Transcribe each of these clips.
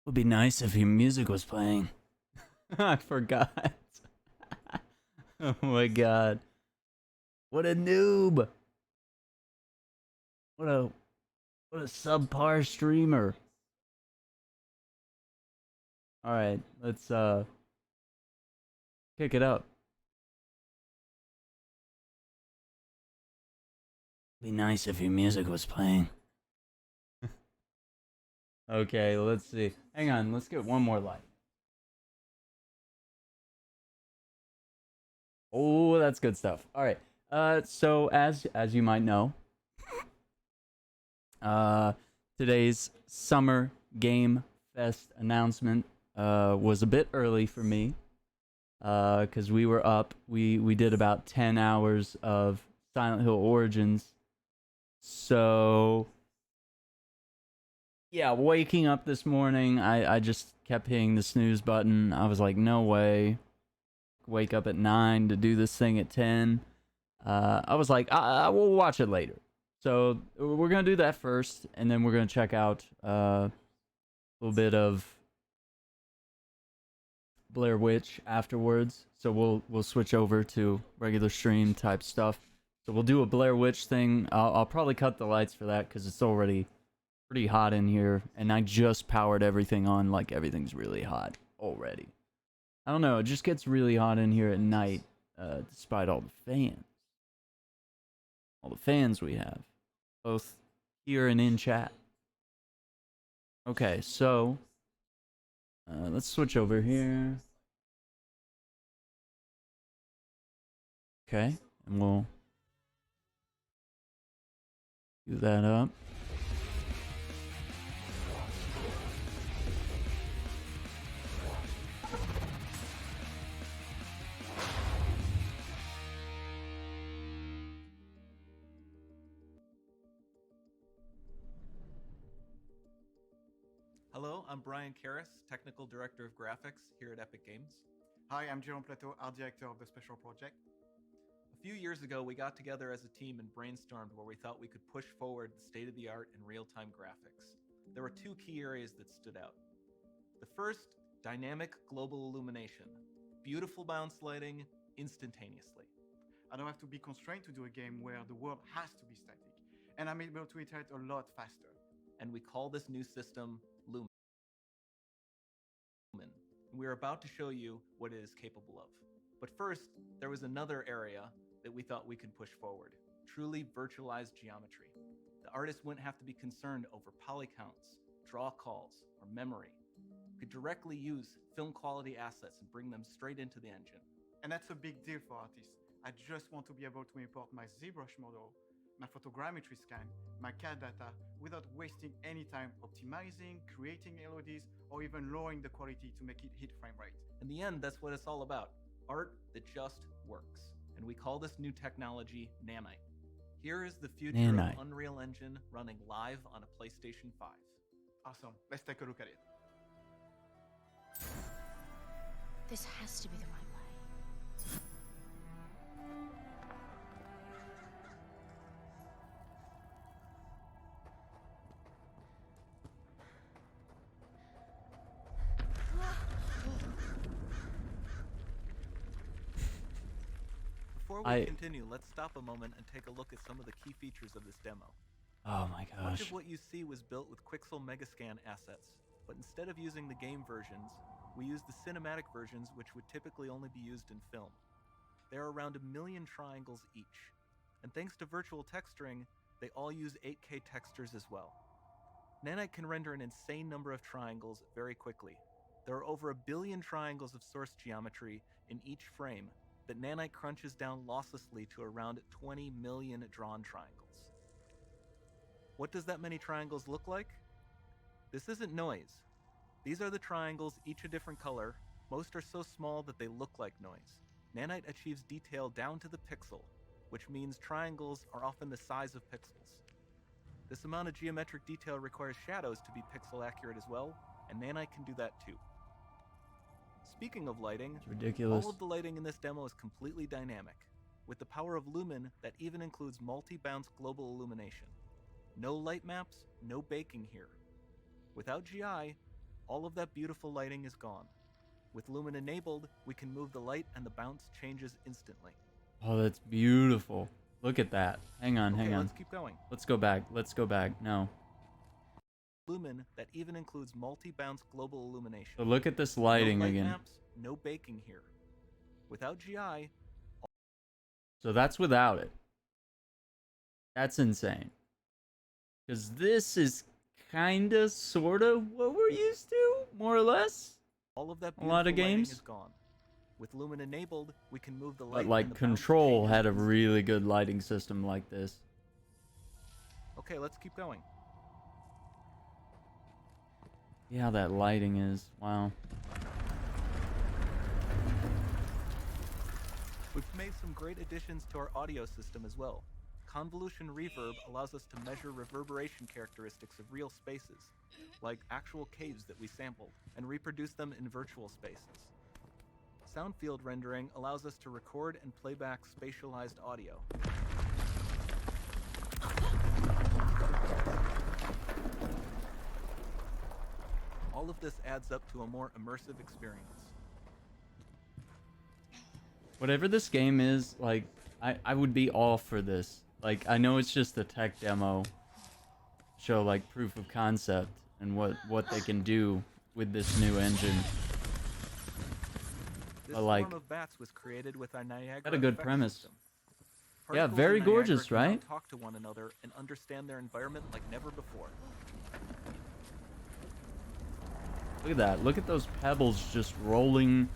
Would be nice if your music was playing. I forgot. Oh my god. What a noob. What a subpar streamer. Alright, let's kick it up. Be nice if your music was playing. Okay, let's see. Hang on, let's get one more light. Oh, that's good stuff. All right. So as you might know, today's Summer Game Fest announcement was a bit early for me. Cuz we were up. We did about 10 hours of Silent Hill Origins. So yeah, waking up this morning, I just kept hitting the snooze button. I was like, no way. Wake up at 9 to do this thing at 10. I was like, we'll watch it later. So we're going to do that first, and then we're going to check out a little bit of Blair Witch afterwards. So we'll switch over to regular stream type stuff. So we'll do a Blair Witch thing. I'll probably cut the lights for that because it's already pretty hot in here, and I just powered everything on like everything's really hot already. I don't know, it just gets really hot in here at night, despite all the fans. All the fans we have, both here and in chat. Okay, so let's switch over here. Okay, and we'll do that up. Hello, I'm Brian Karras, Technical Director of Graphics here at Epic Games. Hi, I'm Jerome Plateau, Art Director of the Special Project. A few years ago, we got together as a team and brainstormed where we thought we could push forward the state-of-the-art in real-time graphics. There were two key areas that stood out. The first, dynamic global illumination. Beautiful bounce lighting, instantaneously. I don't have to be constrained to do a game where the world has to be static, and I'm able to iterate a lot faster. And we call this new system Lumen. We're about to show you what it is capable of. But first, there was another area that we thought we could push forward. Truly virtualized geometry. The artist wouldn't have to be concerned over poly counts, draw calls, or memory. We could directly use film quality assets and bring them straight into the engine. And that's a big deal for artists. I just want to be able to import my ZBrush model, my photogrammetry scan, my CAD data without wasting any time optimizing, creating LODs, or even lowering the quality to make it hit frame rate. In the end, that's what it's all about. Art that just works. And we call this new technology Nanite. Here is the future Nanite. of Unreal Engine running live on a PlayStation 5. Awesome, let's take a look at it. This has to be the right way. Before we continue, let's stop a moment and take a look at some of the key features of this demo. Oh my Much gosh. of what you see was built with Quixel Megascan assets, but instead of using the game versions, we used the cinematic versions, which would typically only be used in film. There are around 1 million triangles each, and thanks to virtual texturing, they all use 8K textures as well. Nanite can render an insane number of triangles very quickly. There are over 1 billion triangles of source geometry in each frame that Nanite crunches down losslessly to around 20 million drawn triangles. What does that many triangles look like? This isn't noise. These are the triangles, each a different color. Most are so small that they look like noise. Nanite achieves detail down to the pixel, which means triangles are often the size of pixels. This amount of geometric detail requires shadows to be pixel accurate as well, and Nanite can do that too. Speaking of lighting, It's ridiculous. all of the lighting in this demo is completely dynamic, with the power of Lumen that even includes multi-bounce global illumination. No light maps, no baking here. Without GI, All of that beautiful lighting is gone. With Lumen enabled, we can move the light and the bounce changes instantly. Oh, that's beautiful. Look at that. Hang on, hang on. Let's keep going. Let's go back. Let's go back. No. Lumen that even includes multi-bounce global illumination. So look at this lighting no light again. Maps, no baking here. Without GI. So that's without it. That's insane. Because this is kinda, sorta what we're used to, more or less. All of that A lot of beautiful lighting games. is gone. With Lumen enabled, we can move the light. But and like the bounce Control changes had a instantly. really good lighting system like this. Okay, let's keep going. Yeah, that lighting is, wow. We've made some great additions to our audio system as well. Convolution reverb allows us to measure reverberation characteristics of real spaces, like actual caves that we sampled, and reproduce them in virtual spaces. Sound field rendering allows us to record and play back spatialized audio. All of this adds up to a more immersive experience. Whatever this game is, like, I would be all for this. Like, I know it's just a tech demo, show like proof of concept and what they can do with this new engine. This But, like, form of bats was created with our Niagara got a good effect premise. system. Yeah, Particles very in Niagara gorgeous, can now right? talk to one another and understand their environment like never before. Look at that. Look at those pebbles just rolling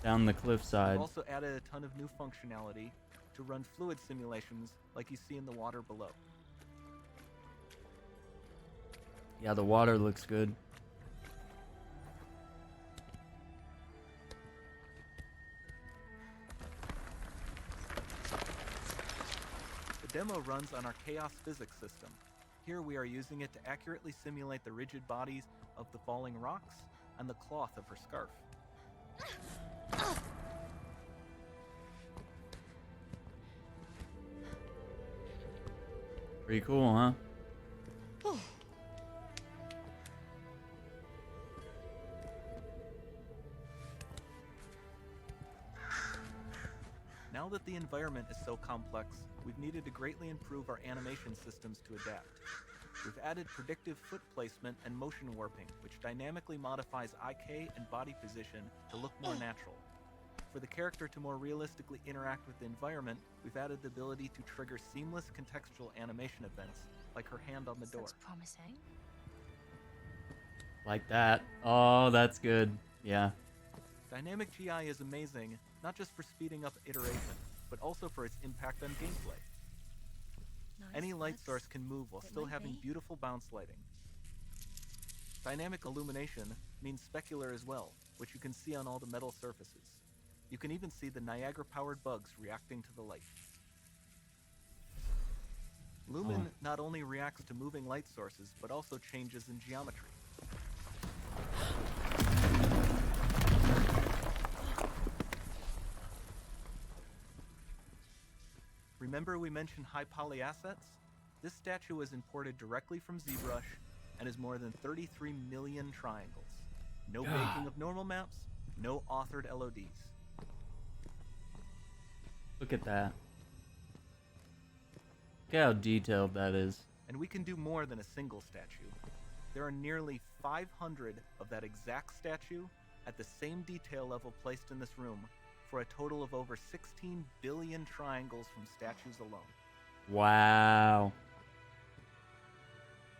down the We've cliffside. also added a ton of new functionality to run fluid simulations like you see in the water below. Yeah, the water looks good. The demo runs on our chaos physics system. Here we are using it to accurately simulate the rigid bodies of the falling rocks and the cloth of her scarf. Pretty cool, huh? Now that the environment is so complex, we've needed to greatly improve our animation systems to adapt. We've added predictive foot placement and motion warping, which dynamically modifies IK and body position to look more natural. For the character to more realistically interact with the environment, we've added the ability to trigger seamless contextual animation events, like her hand on the door. Looks promising. Like that. Oh, that's good. Yeah. Dynamic GI is amazing, not just for speeding up iteration, but also for its impact on gameplay. Nice Any light looks. source can move while It still might having be. beautiful bounce lighting. Dynamic illumination means specular as well, which you can see on all the metal surfaces. You can even see the Niagara-powered bugs reacting to the light. Lumen not only reacts to moving light sources, but also changes in geometry. Remember we mentioned high poly assets? This statue was imported directly from ZBrush and is more than 33 million triangles. No baking of normal maps, no authored LODs. Look at that. Look how detailed that is. And we can do more than a single statue. There are nearly 500 of that exact statue at the same detail level placed in this room, for a total of over 16 billion triangles from statues alone. Wow.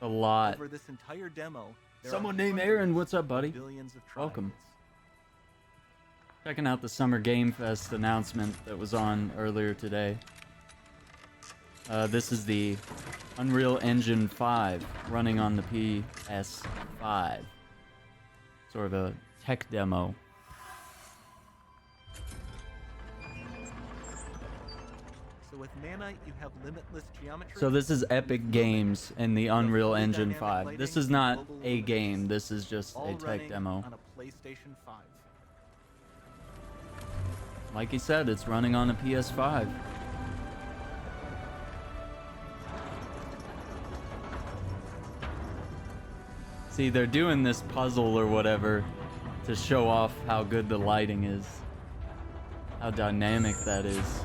A lot. Over this entire demo, there Someone are named hundreds Aaron. What's up, of buddy? billions of triangles. Welcome. Checking out the Summer Game Fest announcement that was on earlier today. This is the Unreal Engine 5 running on the PS5. Sort of a tech demo. So with Nanite, you have limitless geometry. So this is Epic Games and the Unreal fully Engine dynamic 5. lighting This is and not global a luminance, game. This is just all a tech running demo. on a PlayStation 5. Like he said, it's running on a PS5. See, they're doing this puzzle or whatever to show off how good the lighting is. How dynamic that is.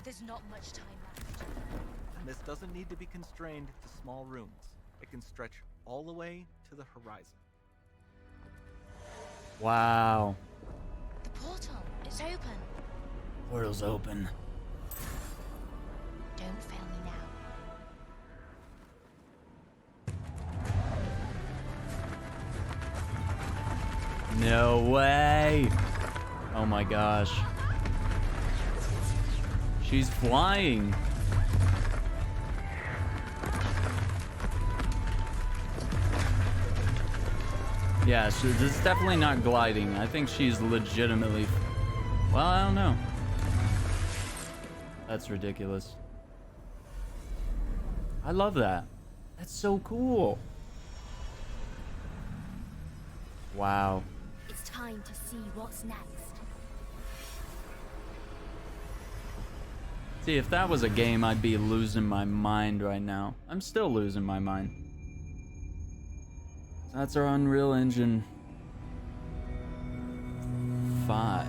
There's not much time left. And this doesn't need to be constrained to small rooms. It can stretch all the way to the horizon. Wow. The portal, it's open. Portal's open. Don't fail me now. No way. Oh my gosh. She's flying. Yeah, this is definitely not gliding. I think she's legitimately... Well, I don't know. That's ridiculous. I love that. That's so cool. Wow. It's time to see what's next. See, if that was a game, I'd be losing my mind right now. I'm still losing my mind. That's our Unreal Engine 5.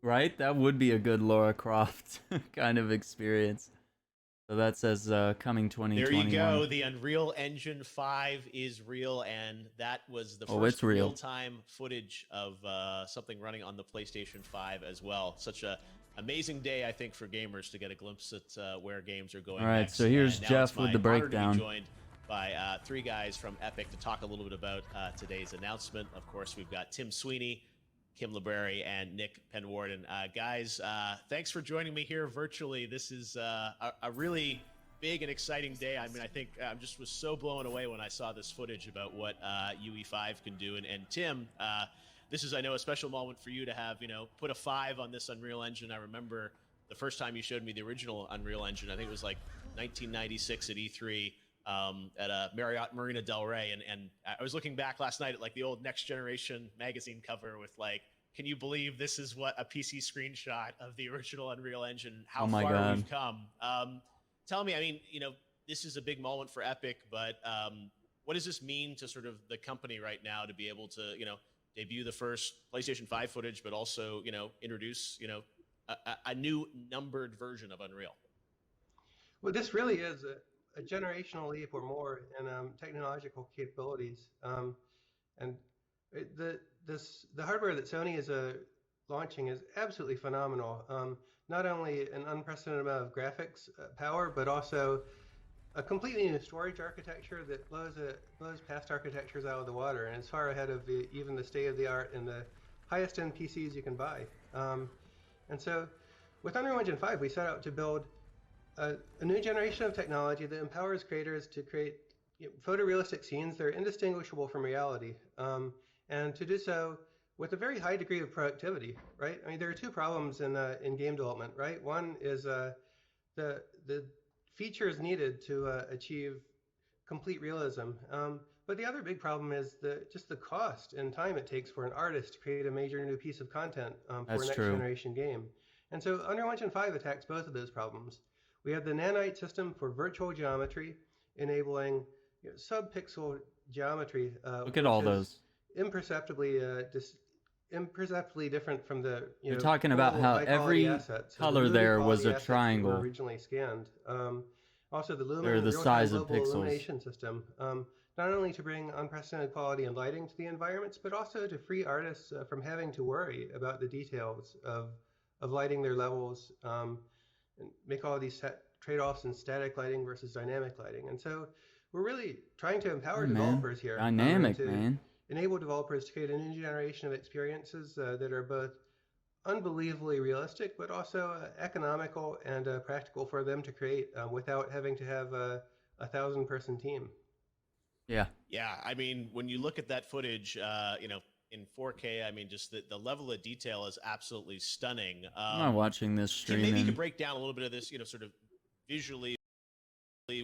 Right? That would be a good Lara Croft kind of experience. So that says coming 2021. There you go. The Unreal Engine 5 is real, and that was the first it's real. real-time footage of something running on the PlayStation 5 as well. Such a amazing day, I think, for gamers to get a glimpse at where games are going. All right, next. so here's And now Jeff it's with my the honor to be breakdown. joined by three guys from Epic to talk a little bit about today's announcement. Of course, we've got Tim Sweeney, Kim LeBerry, and Nick Penwarden. Guys, thanks for joining me here virtually. This is a really big and exciting day. I mean, I think I just was so blown away when I saw this footage about what UE5 can do. And Tim, this is, I know, a special moment for you to have, put a 5 on this Unreal Engine. I remember the first time you showed me the original Unreal Engine. I think it was like 1996 at E3. At a Marriott Marina Del Rey, and I was looking back last night at like the old Next Generation magazine cover with like, can you believe this is what a PC screenshot of the original Unreal Engine? How my far God. we've come. Tell me, I mean, this is a big moment for Epic, but what does this mean to sort of the company right now to be able to, debut the first PlayStation 5 footage, but also, introduce, a new numbered version of Unreal? Well, this really is a generational leap or more in technological capabilities. And the hardware that Sony is launching is absolutely phenomenal. Not only an unprecedented amount of graphics power, but also a completely new storage architecture that blows past architectures out of the water, and it's far ahead of even the state of the art and the highest end PCs you can buy. And so, with Unreal Engine 5, we set out to build a new generation of technology that empowers creators to create photorealistic scenes that are indistinguishable from reality, and to do so with a very high degree of productivity. Right? I mean, there are two problems in game development. Right? One is the features needed to achieve complete realism. But the other big problem is just the cost and time it takes for an artist to create a major new piece of content for a next generation game. And so Unreal Engine 5 attacks both of those problems. We have the nanite system for virtual geometry, enabling sub-pixel geometry. Look at all those. Imperceptibly different from the You're talking about how every assets. color there was a triangle. Were originally scanned. Also, the They're the size of pixels. illumination system, not only to bring unprecedented quality and lighting to the environments, but also to free artists from having to worry about the details of lighting their levels, and make all these trade-offs in static lighting versus dynamic lighting. And so we're really trying to empower developers here. Dynamic, man. Enable developers to create a new generation of experiences that are both unbelievably realistic, but also economical and practical for them to create without having to have a 1,000-person team. Yeah. Yeah, I mean, when you look at that footage, in 4K, I mean, just the level of detail is absolutely stunning. I'm not watching this stream. Maybe you could break down a little bit of this, sort of visually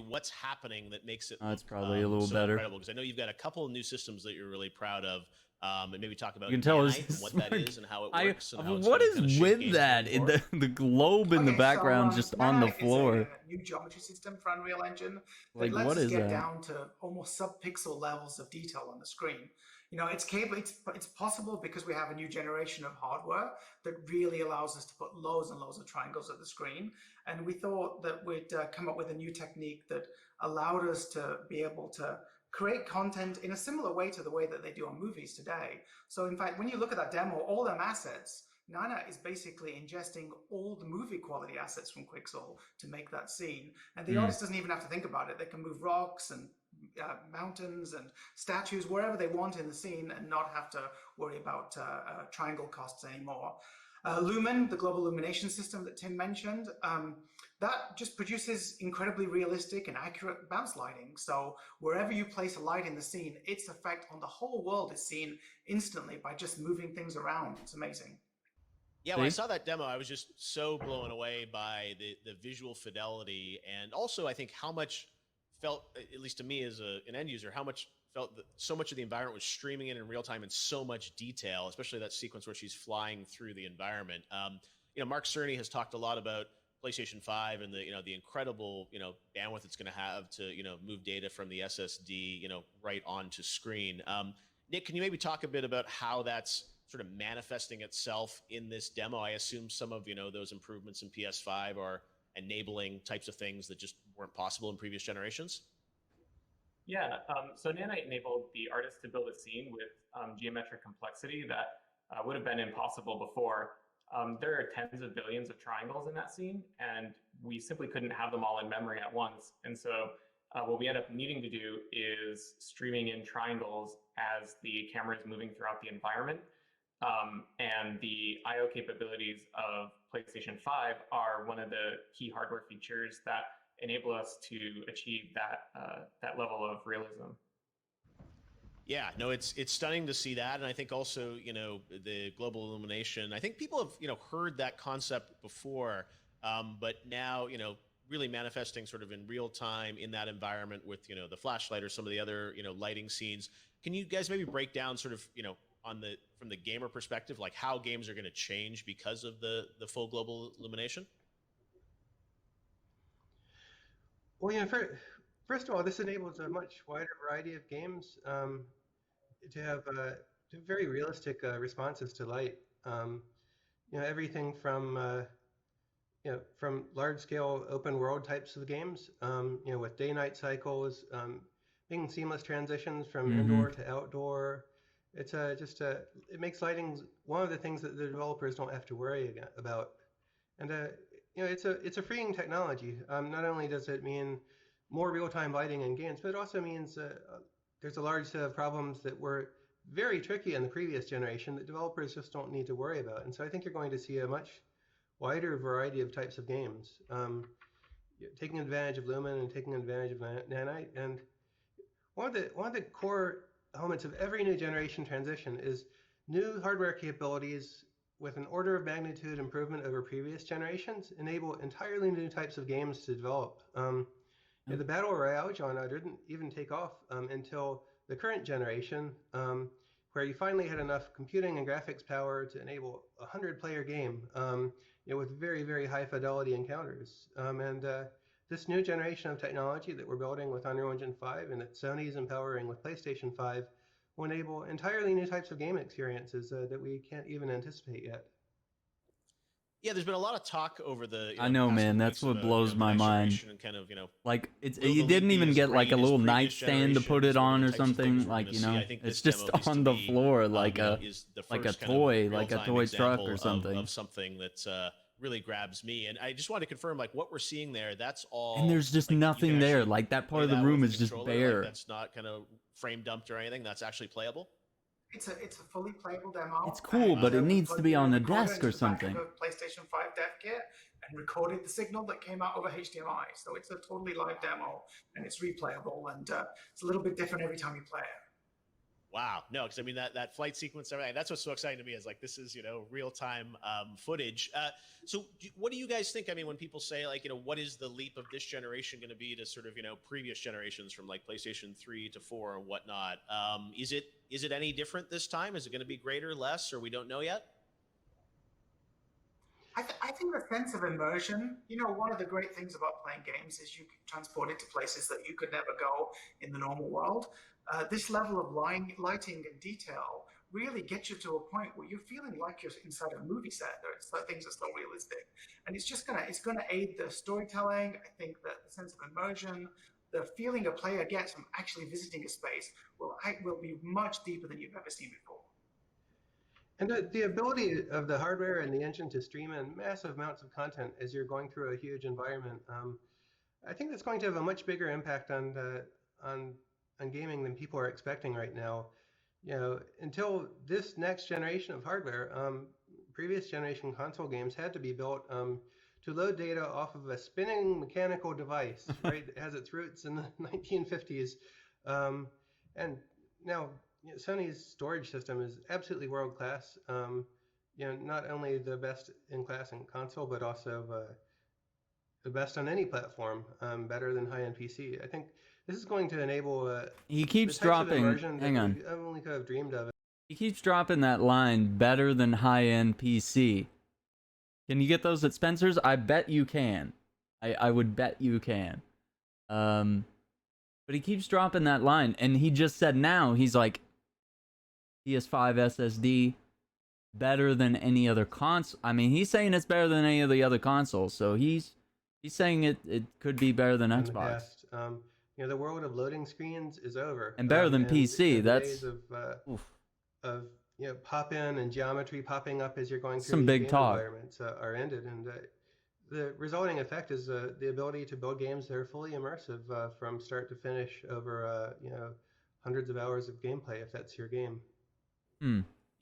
what's happening that makes it That's look probably a little so better. incredible? Because I know you've got a couple of new systems that you're really proud of. And maybe talk about You can tell nanite it's and what that smart. is and how it works and how it's What going to is kind of shape with games that? going forward. The globe in the background just on the Nanite floor. is a new geometry system for Unreal Engine Like, that lets what us is get that? down to almost sub-pixel levels of detail on the screen. You know, it's capable. It's possible because we have a new generation of hardware that really allows us to put loads and loads of triangles at the screen. And we thought that we'd come up with a new technique that allowed us to be able to create content in a similar way to the way that they do on movies today. So in fact, when you look at that demo, all them assets, Nana is basically ingesting all the movie quality assets from Quixel to make that scene. And the artist doesn't even have to think about it. They can move rocks and mountains and statues wherever they want in the scene and not have to worry about triangle costs anymore. Lumen, the global illumination system that Tim mentioned, that just produces incredibly realistic and accurate bounce lighting. So wherever you place a light in the scene, its effect on the whole world is seen instantly by just moving things around. It's amazing. Yeah, when I saw that demo, I was just so blown away by the visual fidelity, and also I think how much felt, at least to me as an end user, how much felt that so much of the environment was streaming in real time in so much detail, especially that sequence where she's flying through the environment. Mark Cerny has talked a lot about PlayStation 5 and the incredible bandwidth it's going to have to move data from the SSD right onto screen. Nick, can you maybe talk a bit about how that's sort of manifesting itself in this demo? I assume some of those improvements in PS5 are enabling types of things that just weren't possible in previous generations. Yeah, so Nanite enabled the artist to build a scene with geometric complexity that would have been impossible before. There are tens of billions of triangles in that scene, and we simply couldn't have them all in memory at once. And so what we end up needing to do is streaming in triangles as the camera is moving throughout the environment. And the I/O capabilities of PlayStation 5 are one of the key hardware features that enable us to achieve that level of realism. Yeah, no, it's stunning to see that, and I think also the global illumination. I think people have heard that concept before, but now really manifesting sort of in real time in that environment with the flashlight or some of the other lighting scenes. Can you guys maybe break down sort of from the gamer perspective, like how games are going to change because of the full global illumination? Well, first of all, this enables a much wider variety of games to have very realistic responses to light. Everything from from large-scale open-world types of games, with day-night cycles, making seamless transitions from indoor to outdoor. It's it makes lighting one of the things that the developers don't have to worry about, and it's a freeing technology. Not only does it mean more real-time lighting in games, but it also means there's a large set of problems that were very tricky in the previous generation that developers just don't need to worry about. And so I think you're going to see a much wider variety of types of games, taking advantage of Lumen and taking advantage of Nanite. And one of the core elements of every new generation transition is new hardware capabilities with an order of magnitude improvement over previous generations enable entirely new types of games to develop. The Battle Royale genre didn't even take off until the current generation, where you finally had enough computing and graphics power to enable a 100-player game with very, very high fidelity encounters. This new generation of technology that we're building with Unreal Engine 5 and that Sony's empowering with PlayStation 5 will enable entirely new types of game experiences that we can't even anticipate yet. Yeah, there's been a lot of talk over the. I know, past man. few That's weeks what about, blows my next mind. generation and kind of like it's will you the didn't leap be even as get like great a as little previous nightstand to put generations? it What are on the or types of something. things we're Like gonna see? I think it's this just demo, at least on to the me, floor like is the like a first kind toy, of like a real-time toy truck example or something. of something that's really grabs me. And I just wanted to confirm, like what we're seeing there, that's all. And there's just like, you can nothing there. actually Like that part play of the that room with is just controller, bare. Like, that's not kind of frame dumped or anything. That's actually playable. It's a fully playable demo. It's cool, but it needs to be on a desk or something. PlayStation 5 dev kit and recorded the signal that came out over HDMI. So it's a totally live demo and it's replayable and it's a little bit different every time you play it. Wow. No, because I mean that flight sequence, everything. That's what's so exciting to me is like this is real time footage. So what do you guys think? I mean, when people say like what is the leap of this generation going to be to sort of previous generations from like PlayStation 3 to 4 and whatnot? Is it any different this time? Is it going to be greater, less, or we don't know yet? I think the sense of immersion, one of the great things about playing games is you can transport it to places that you could never go in the normal world. This level of lighting and detail really gets you to a point where you're feeling like you're inside a movie set. Things are so realistic, and it's gonna aid the storytelling. I think that the sense of immersion, the feeling a player gets from actually visiting a space, will be much deeper than you've ever seen before. And the ability of the hardware and the engine to stream in massive amounts of content as you're going through a huge environment, I think that's going to have a much bigger impact on gaming than people are expecting right now. Until this next generation of hardware, previous generation console games had to be built to load data off of a spinning mechanical device, right? It has its roots in the 1950s, and now Sony's storage system is absolutely world class. Not only the best in class in console, but also the best on any platform, better than high-end PC. I think this is going to enable He the keeps types of dropping. immersion Hang that on. we only could have dreamed of. He keeps dropping that line, better than high-end PC. Can you get those at Spencer's? I bet you can. I would bet you can. But he keeps dropping that line, and he just said now, he's like, PS5 SSD, better than any other console. I mean, he's saying it's better than any of the other consoles, so he's saying it could be better than In the Xbox. past. The world of loading screens is over. And better than and PC, the that's... days of pop in and geometry popping up as you're going through Some these big game talk. environments are ended, and the resulting effect is the ability to build games that are fully immersive from start to finish over hundreds of hours of gameplay if that's your game.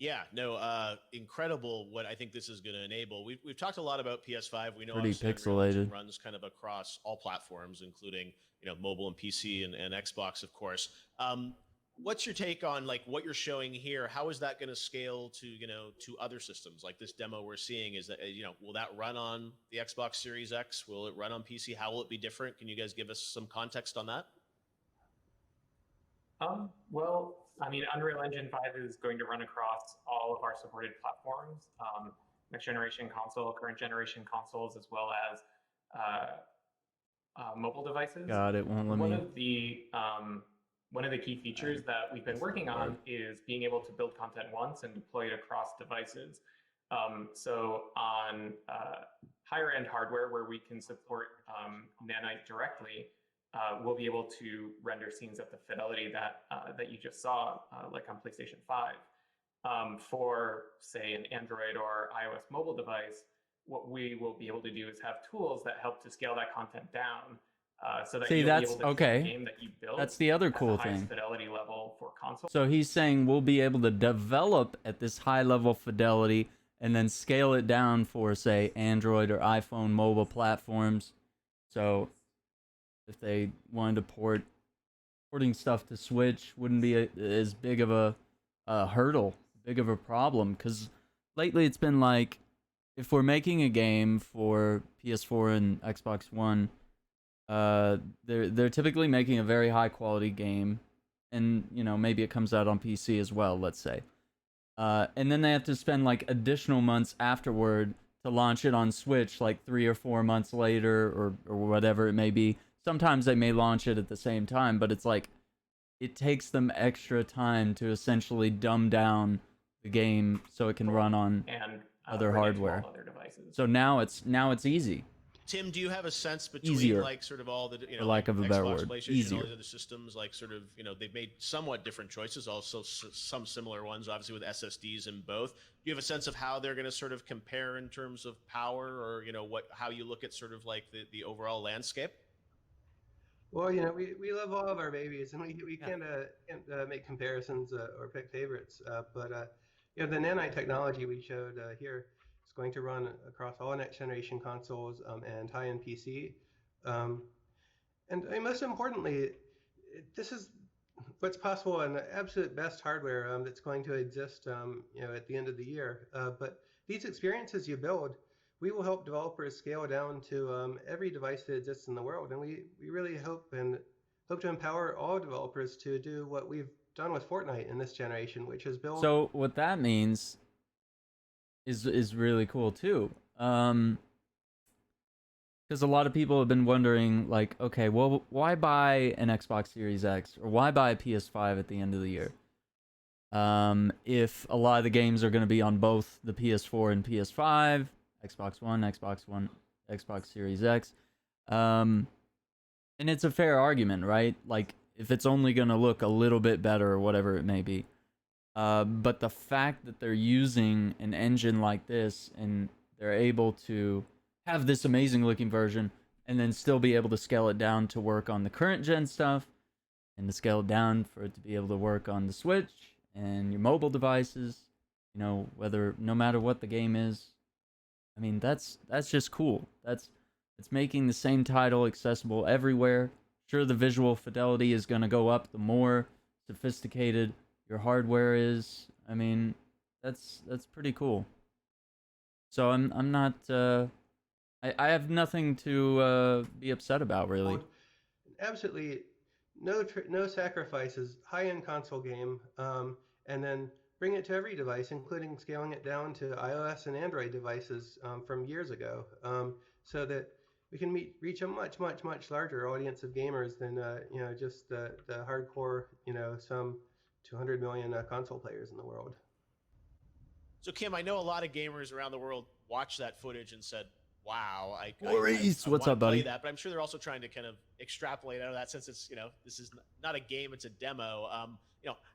Yeah, no, incredible what I think this is going to enable. We've talked a lot about PS5. We know Pretty obviously Unreal pixelated. Engine runs kind of across all platforms, including mobile and PC and Xbox, of course. What's your take on like what you're showing here? How is that going to scale to other systems? Like this demo we're seeing, is that will that run on the Xbox Series X? Will it run on PC? How will it be different? Can you guys give us some context on that? Well, I mean, Unreal Engine 5 is going to run across all of our supported platforms, next generation console, current generation consoles, as well as mobile devices. God, it won't let me. One of the key features that we've been working on is being able to build content once and deploy it across devices. So on higher end hardware where we can support Nanite directly, we'll be able to render scenes at the fidelity that you just saw, like on PlayStation 5. For, say, an Android or iOS mobile device, what we will be able to do is have tools that help to scale that content down, so that See, you'll that's be able to okay. keep the game that you build. That's the other at cool the highest thing. fidelity level for console. So he's saying we'll be able to develop at this high level fidelity and then scale it down for, say, Android or iPhone mobile platforms. So if they wanted to porting stuff to Switch wouldn't be as big of a hurdle, big of a problem. Because lately it's been like, if we're making a game for PS4 and Xbox One, they're typically making a very high quality game, and maybe it comes out on PC as well, let's say, and then they have to spend like additional months afterward to launch it on Switch, like 3 or 4 months later, or whatever it may be. Sometimes they may launch it at the same time, but it's like it takes them extra time to essentially dumb down the game so it can run on other hardware. Other devices. So now it's easy. Tim, do you have a sense between Easier. like sort of all the For lack of a better Xbox, word, PlayStation, easier. all the other systems, like sort of they've made somewhat different choices, also some similar ones, obviously with SSDs in both. Do you have a sense of how they're going to sort of compare in terms of power, or how you look at sort of like the overall landscape? Well, we love all of our babies, and we can't make comparisons or pick favorites. But the Nanite technology we showed here is going to run across all next generation consoles and high-end PC. And most importantly, this is what's possible and the absolute best hardware that's going to exist, at the end of the year. But these experiences you build, we will help developers scale down to every device that exists in the world, and we really hope to empower all developers to do what we've done with Fortnite in this generation, which is build. So what that means is really cool too. Because a lot of people have been wondering, like, okay, well, why buy an Xbox Series X or why buy a PS5 at the end of the year? If a lot of the games are going to be on both the PS4 and PS5, Xbox One, Xbox Series X, and it's a fair argument, right? Like, if it's only going to look a little bit better or whatever it may be. But the fact that they're using an engine like this and they're able to have this amazing looking version and then still be able to scale it down to work on the current gen stuff and to scale it down for it to be able to work on the Switch and your mobile devices, no matter what the game is. I mean, that's just cool. It's making the same title accessible everywhere. Sure, the visual fidelity is going to go up the more sophisticated your hardware is. I mean, that's pretty cool. So I'm not I have nothing to be upset about, really. Absolutely no sacrifices, high-end console game, and then bring it to every device, including scaling it down to iOS and Android devices from years ago, so that we can reach a much larger audience of gamers than just the hardcore, some 200 million console players in the world. So, Kim, I know a lot of gamers around the world watched that footage and said, wow, I what's up, buddy? That, but I'm sure they're also trying to kind of extrapolate out of that, since it's, this is not a game, it's a demo.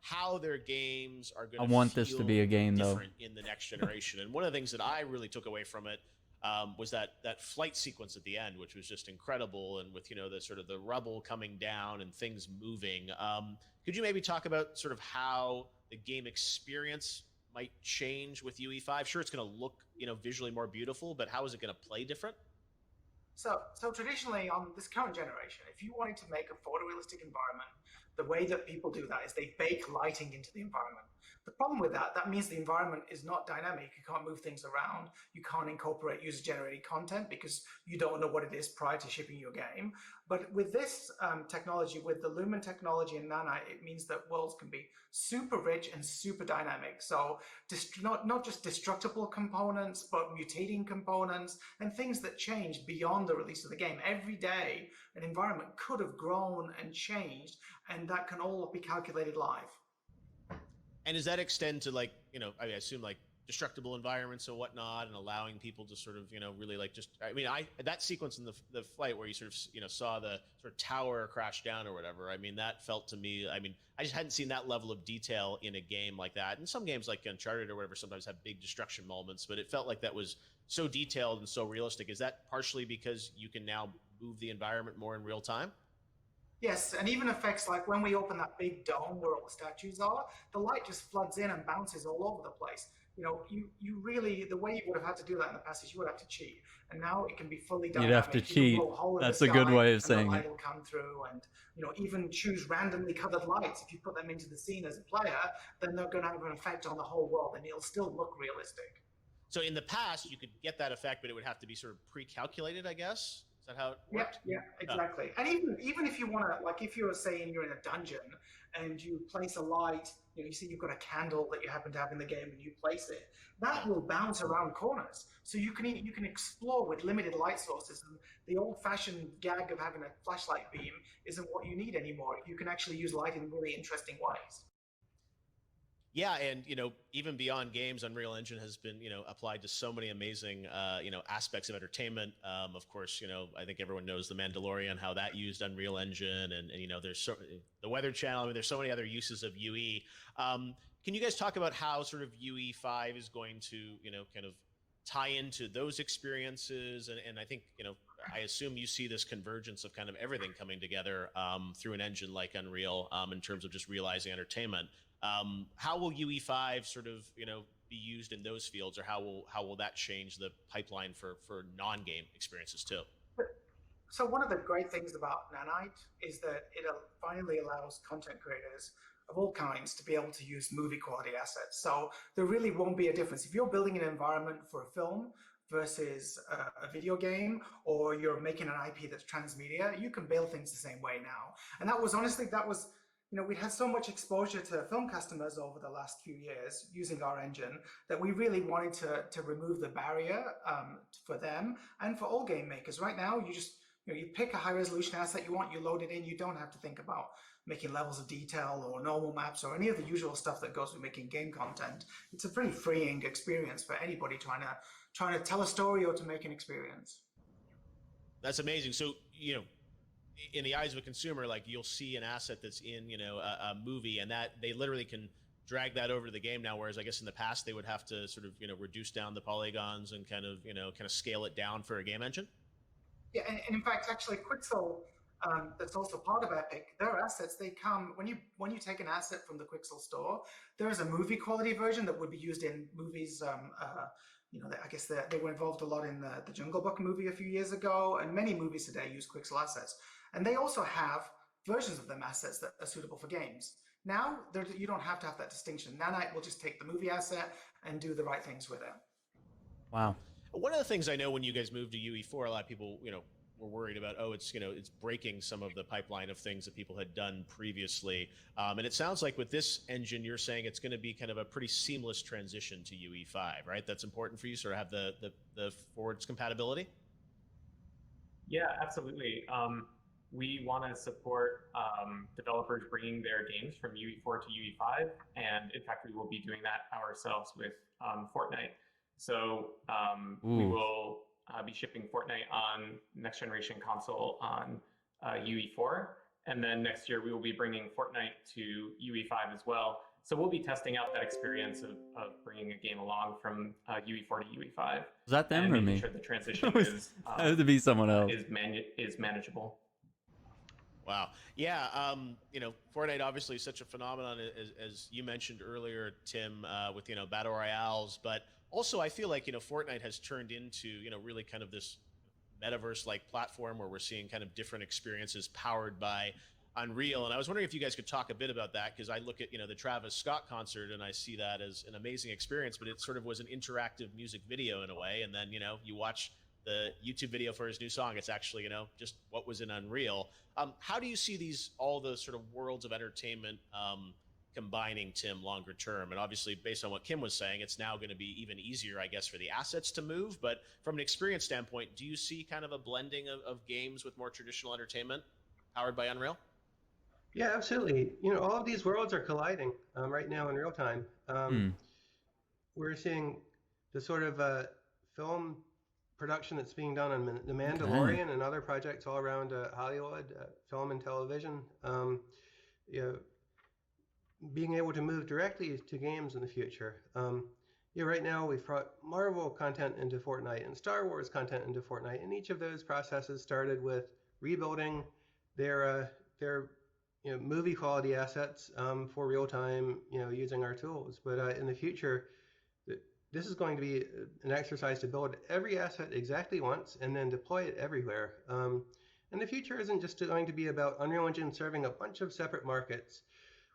How their games are going to I want this to be a game, though, in the next generation. And one of the things that I really took away from it was that flight sequence at the end, which was just incredible, and with the sort of the rubble coming down and things moving. Could you maybe talk about sort of how the game experience might change with UE5? Sure, it's going to look visually more beautiful, but how is it going to play different? So traditionally on this current generation, if you wanted to make a photorealistic environment, the way that people do that is they bake lighting into the environment. The problem with that means the environment is not dynamic. You can't move things around. You can't incorporate user-generated content because you don't know what it is prior to shipping your game. But with this technology, with the Lumen technology and Nanite, it means that worlds can be super rich and super dynamic. So not just destructible components, but mutating components and things that change beyond the release of the game. Every day, an environment could have grown and changed, and that can all be calculated live. And does that extend to I assume destructible environments and whatnot, and allowing people to sort of, really that sequence in the flight where you sort of, saw the sort of tower crash down or whatever. I mean, that felt to me, I just hadn't seen that level of detail in a game like that. And some games like Uncharted or whatever sometimes have big destruction moments, but it felt like that was so detailed and so realistic. Is that partially because you can now move the environment more in real time? Yes, and even effects like when we open that big dome where all the statues are, the light just floods in and bounces all over the place. You really, the way you would have had to do that in the past is you would have to cheat, and now it can be fully dynamic. You'd have to cheat. That's a good way of saying it. The light will come through, and even choose randomly colored lights. If you put them into the scene as a player, then they're going to have an effect on the whole world, and it'll still look realistic. So in the past, you could get that effect, but it would have to be sort of pre-calculated, I guess. Is that how it worked? Yeah, exactly. Oh. And even if you want to, if you're saying you're in a dungeon and you place a light, you see you've got a candle that you happen to have in the game and you place it, that will bounce around corners. So you can explore with limited light sources. And the old-fashioned gag of having a flashlight beam isn't what you need anymore. You can actually use light in really interesting ways. Yeah, and even beyond games, Unreal Engine has been applied to so many amazing aspects of entertainment. Of course, I think everyone knows The Mandalorian, how that used Unreal Engine, and there's the Weather Channel. I mean, there's so many other uses of UE. Can you guys talk about how sort of UE5 is going to kind of tie into those experiences? And I think I assume you see this convergence of kind of everything coming together through an engine like Unreal in terms of just realizing entertainment. How will UE5 sort of be used in those fields, or how will that change the pipeline for non-game experiences too? So one of the great things about Nanite is that it finally allows content creators of all kinds to be able to use movie quality assets. So there really won't be a difference. If you're building an environment for a film versus a video game, or you're making an IP that's transmedia, you can build things the same way now. And that was honestly, we had so much exposure to film customers over the last few years using our engine that we really wanted to remove the barrier for them and for all game makers. Right now, you pick a high resolution asset you want, you load it in, you don't have to think about making levels of detail or normal maps or any of the usual stuff that goes with making game content. It's a pretty freeing experience for anybody trying to tell a story or to make an experience. That's amazing. So, in the eyes of a consumer, like you'll see an asset that's in, a movie, and that they literally can drag that over to the game now. Whereas I guess in the past they would have to sort of, reduce down the polygons and kind of scale it down for a game engine. Yeah, and in fact, actually, Quixel, that's also part of Epic. Their assets, they come when you take an asset from the Quixel store. There is a movie quality version that would be used in movies. I guess they were involved a lot in the Jungle Book movie a few years ago, and many movies today use Quixel assets. And they also have versions of them assets that are suitable for games. Now, you don't have to have that distinction. Nanite will just take the movie asset and do the right things with it. Wow. One of the things I know when you guys moved to UE4, a lot of people, were worried about, it's breaking some of the pipeline of things that people had done previously. And it sounds like with this engine, you're saying it's going to be kind of a pretty seamless transition to UE5, right? That's important for you, sort of have the forwards compatibility? Yeah, absolutely. We want to support developers bringing their games from UE4 to UE5, and in fact, we will be doing that ourselves with Fortnite. So we will be shipping Fortnite on next generation console on UE4, and then next year we will be bringing Fortnite to UE5 as well. So we'll be testing out that experience of bringing a game along from UE4 to UE5. Was that them and or making me? sure the transition is had to be someone else. is manageable. Wow. Yeah. Fortnite obviously is such a phenomenon, as you mentioned earlier, Tim, with, battle royales. But also I feel like, Fortnite has turned into, really kind of this metaverse-like platform where we're seeing kind of different experiences powered by Unreal. And I was wondering if you guys could talk a bit about that, because I look at, the Travis Scott concert and I see that as an amazing experience, but it sort of was an interactive music video in a way. And then, you watch the YouTube video for his new song, it's actually, just what was in Unreal. How do you see all the sort of worlds of entertainment combining, Tim, longer term? And obviously, based on what Kim was saying, it's now going to be even easier, I guess, for the assets to move. But from an experience standpoint, do you see kind of a blending of games with more traditional entertainment powered by Unreal? Yeah, absolutely. All of these worlds are colliding right now in real time. We're seeing the sort of film production that's being done on The Mandalorian and other projects all around Hollywood, film and television. Being able to move directly to games in the future. Right now we've brought Marvel content into Fortnite and Star Wars content into Fortnite, and each of those processes started with rebuilding their movie quality assets for real time, using our tools. But in the future, this is going to be an exercise to build every asset exactly once and then deploy it everywhere. And the future isn't just going to be about Unreal Engine serving a bunch of separate markets.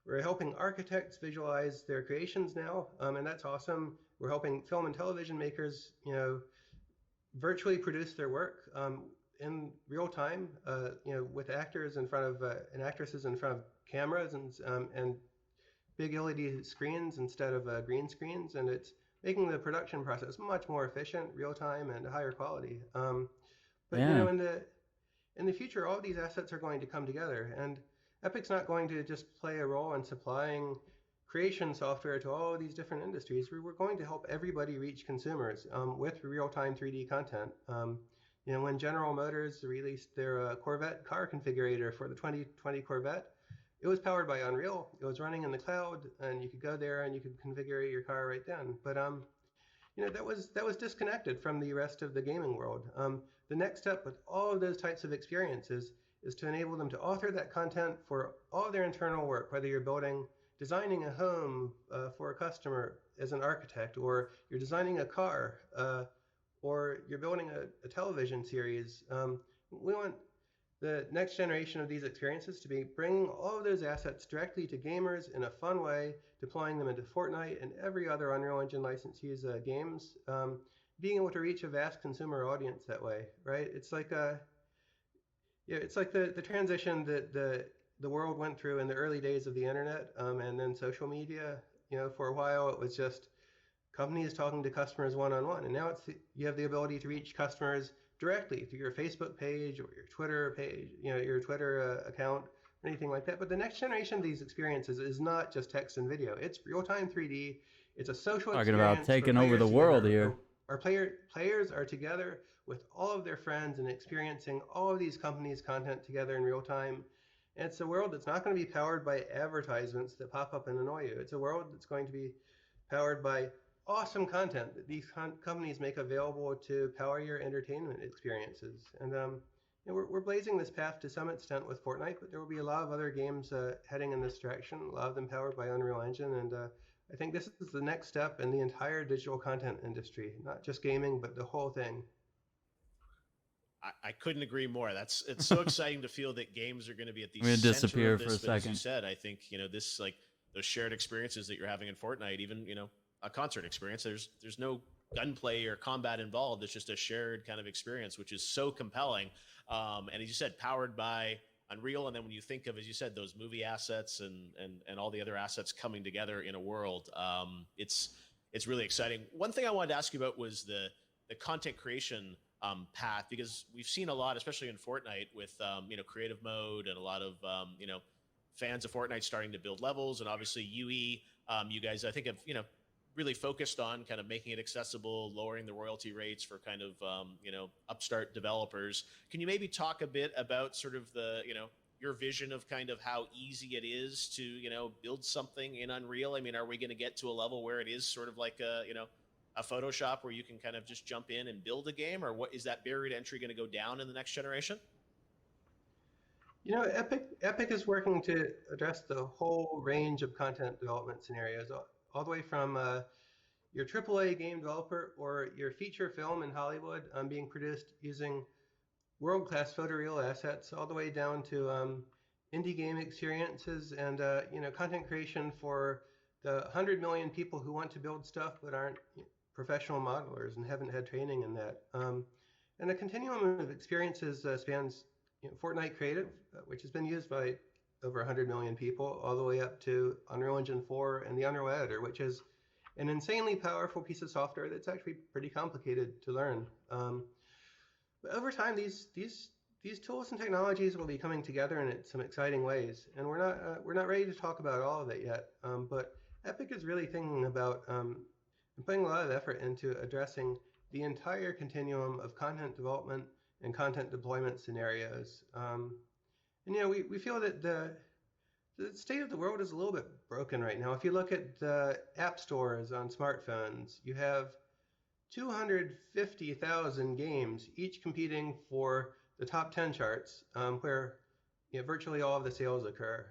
We're helping architects visualize their creations now, and that's awesome. We're helping film and television makers, virtually produce their work in real time, with actors in front of and actresses in front of cameras and big LED screens instead of green screens, and it's making the production process much more efficient, real time, and higher quality. But in the future, all these assets are going to come together, and Epic's not going to just play a role in supplying creation software to all of these different industries. We're going to help everybody reach consumers with real-time 3D content. When General Motors released their Corvette car configurator for the 2020 Corvette, it was powered by Unreal. It was running in the cloud, and you could go there and you could configure your car right then. But that was disconnected from the rest of the gaming world. The next step with all of those types of experiences is to enable them to author that content for all their internal work, whether you're designing a home for a customer as an architect, or you're designing a car, or you're building a television series. We want the next generation of these experiences to be bringing all of those assets directly to gamers in a fun way, deploying them into Fortnite and every other Unreal Engine licensee's games, being able to reach a vast consumer audience that way, right? It's like it's like the transition that the world went through in the early days of the internet, and then social media. For a while it was just companies talking to customers one-on-one, and now you have the ability to reach customers directly through your Facebook page or your Twitter page, your Twitter account, or anything like that. But the next generation of these experiences is not just text and video. It's real-time 3D. It's a social Talking experience about taking over the together. world here. Our players are together with all of their friends and experiencing all of these companies' content together in real time. And it's a world that's not going to be powered by advertisements that pop up and annoy you. It's a world that's going to be powered by awesome content that these companies make available to power your entertainment experiences. And we're blazing this path to some extent with Fortnite, but there will be a lot of other games heading in this direction, a lot of them powered by Unreal Engine. And I think this is the next step in the entire digital content industry, not just gaming, but the whole thing. I couldn't agree more. It's so exciting to feel that games are going to be at the I'm gonna center disappear of this. for a But as you second. said, I think this, like those shared experiences that you're having in Fortnite, even a concert experience. There's no gunplay or combat involved. It's just a shared kind of experience, which is so compelling. And as you said, powered by Unreal. And then when you think of, as you said, those movie assets and all the other assets coming together in a world, it's really exciting. One thing I wanted to ask you about was the content creation path, because we've seen a lot, especially in Fortnite, with creative mode and a lot of fans of Fortnite starting to build levels, and obviously UE, you guys I think have really focused on kind of making it accessible, lowering the royalty rates for kind of upstart developers. Can you maybe talk a bit about sort of the your vision of kind of how easy it is to build something in Unreal? I mean, are we going to get to a level where it is sort of like a Photoshop where you can kind of just jump in and build a game, or what is that barrier to entry going to go down in the next generation? Epic is working to address the whole range of content development scenarios, all the way from your AAA game developer or your feature film in Hollywood being produced using world-class photoreal assets, all the way down to indie game experiences and content creation for the 100 million people who want to build stuff but aren't professional modelers and haven't had training in that. And the continuum of experiences spans Fortnite Creative, which has been used by over 100 million people, all the way up to Unreal Engine 4 and the Unreal Editor, which is an insanely powerful piece of software that's actually pretty complicated to learn. But over time, these tools and technologies will be coming together in some exciting ways, and we're not ready to talk about all of it yet. But Epic is really thinking about and putting a lot of effort into addressing the entire continuum of content development and content deployment scenarios. And we feel that the state of the world is a little bit broken right now. If you look at the app stores on smartphones, you have 250,000 games, each competing for the top 10 charts, where virtually all of the sales occur.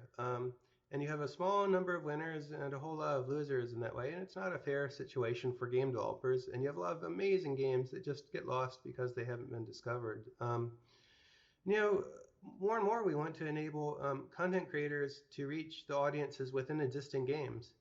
And you have a small number of winners and a whole lot of losers in that way, and it's not a fair situation for game developers. And you have a lot of amazing games that just get lost because they haven't been discovered. More and more we want to enable content creators to reach the audiences within existing games.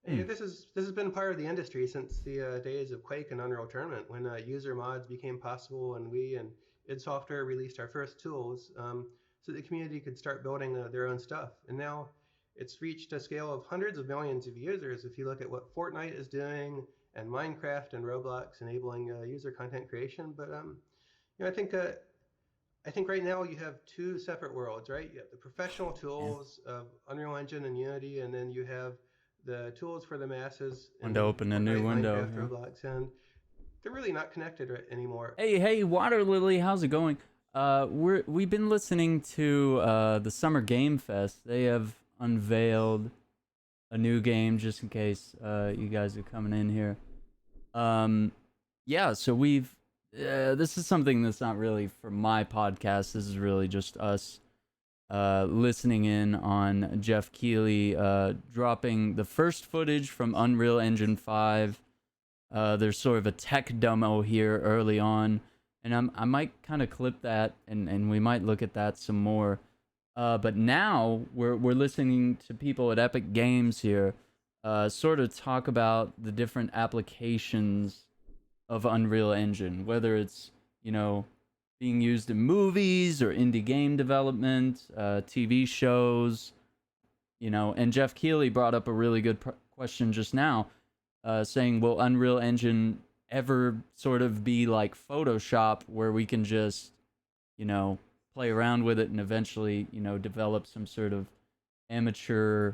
This has been part of the industry since the days of Quake and Unreal Tournament, when user mods became possible, and we and id Software released our first tools so the community could start building their own stuff. And now it's reached a scale of hundreds of millions of users. If you look at what Fortnite is doing, and Minecraft and Roblox enabling user content creation, but I think right now you have two separate worlds, right? You have the professional tools of Unreal Engine and Unity, and then you have the tools for the masses. And to open a new window. Minecraft, Roblox, and they're really not connected anymore. Hey, Water Lily, how's it going? We've been listening to the Summer Game Fest. They have unveiled a new game, just in case you guys are coming in here. Yeah, so we've this is something that's not really for my podcast. This is really just us listening in on Jeff Keighley dropping the first footage from Unreal Engine 5. There's sort of a tech demo here early on, and and I might kind of clip that, and we might look at that some more. But now we're listening to people at Epic Games here, sort of talk about the different applications of Unreal Engine, whether it's, you know, being used in movies or indie game development, TV shows, you know. And Jeff Keighley brought up a really good question just now, saying, will Unreal Engine ever sort of be like Photoshop, where we can just, you know, play around with it and eventually, you know, develop some sort of amateur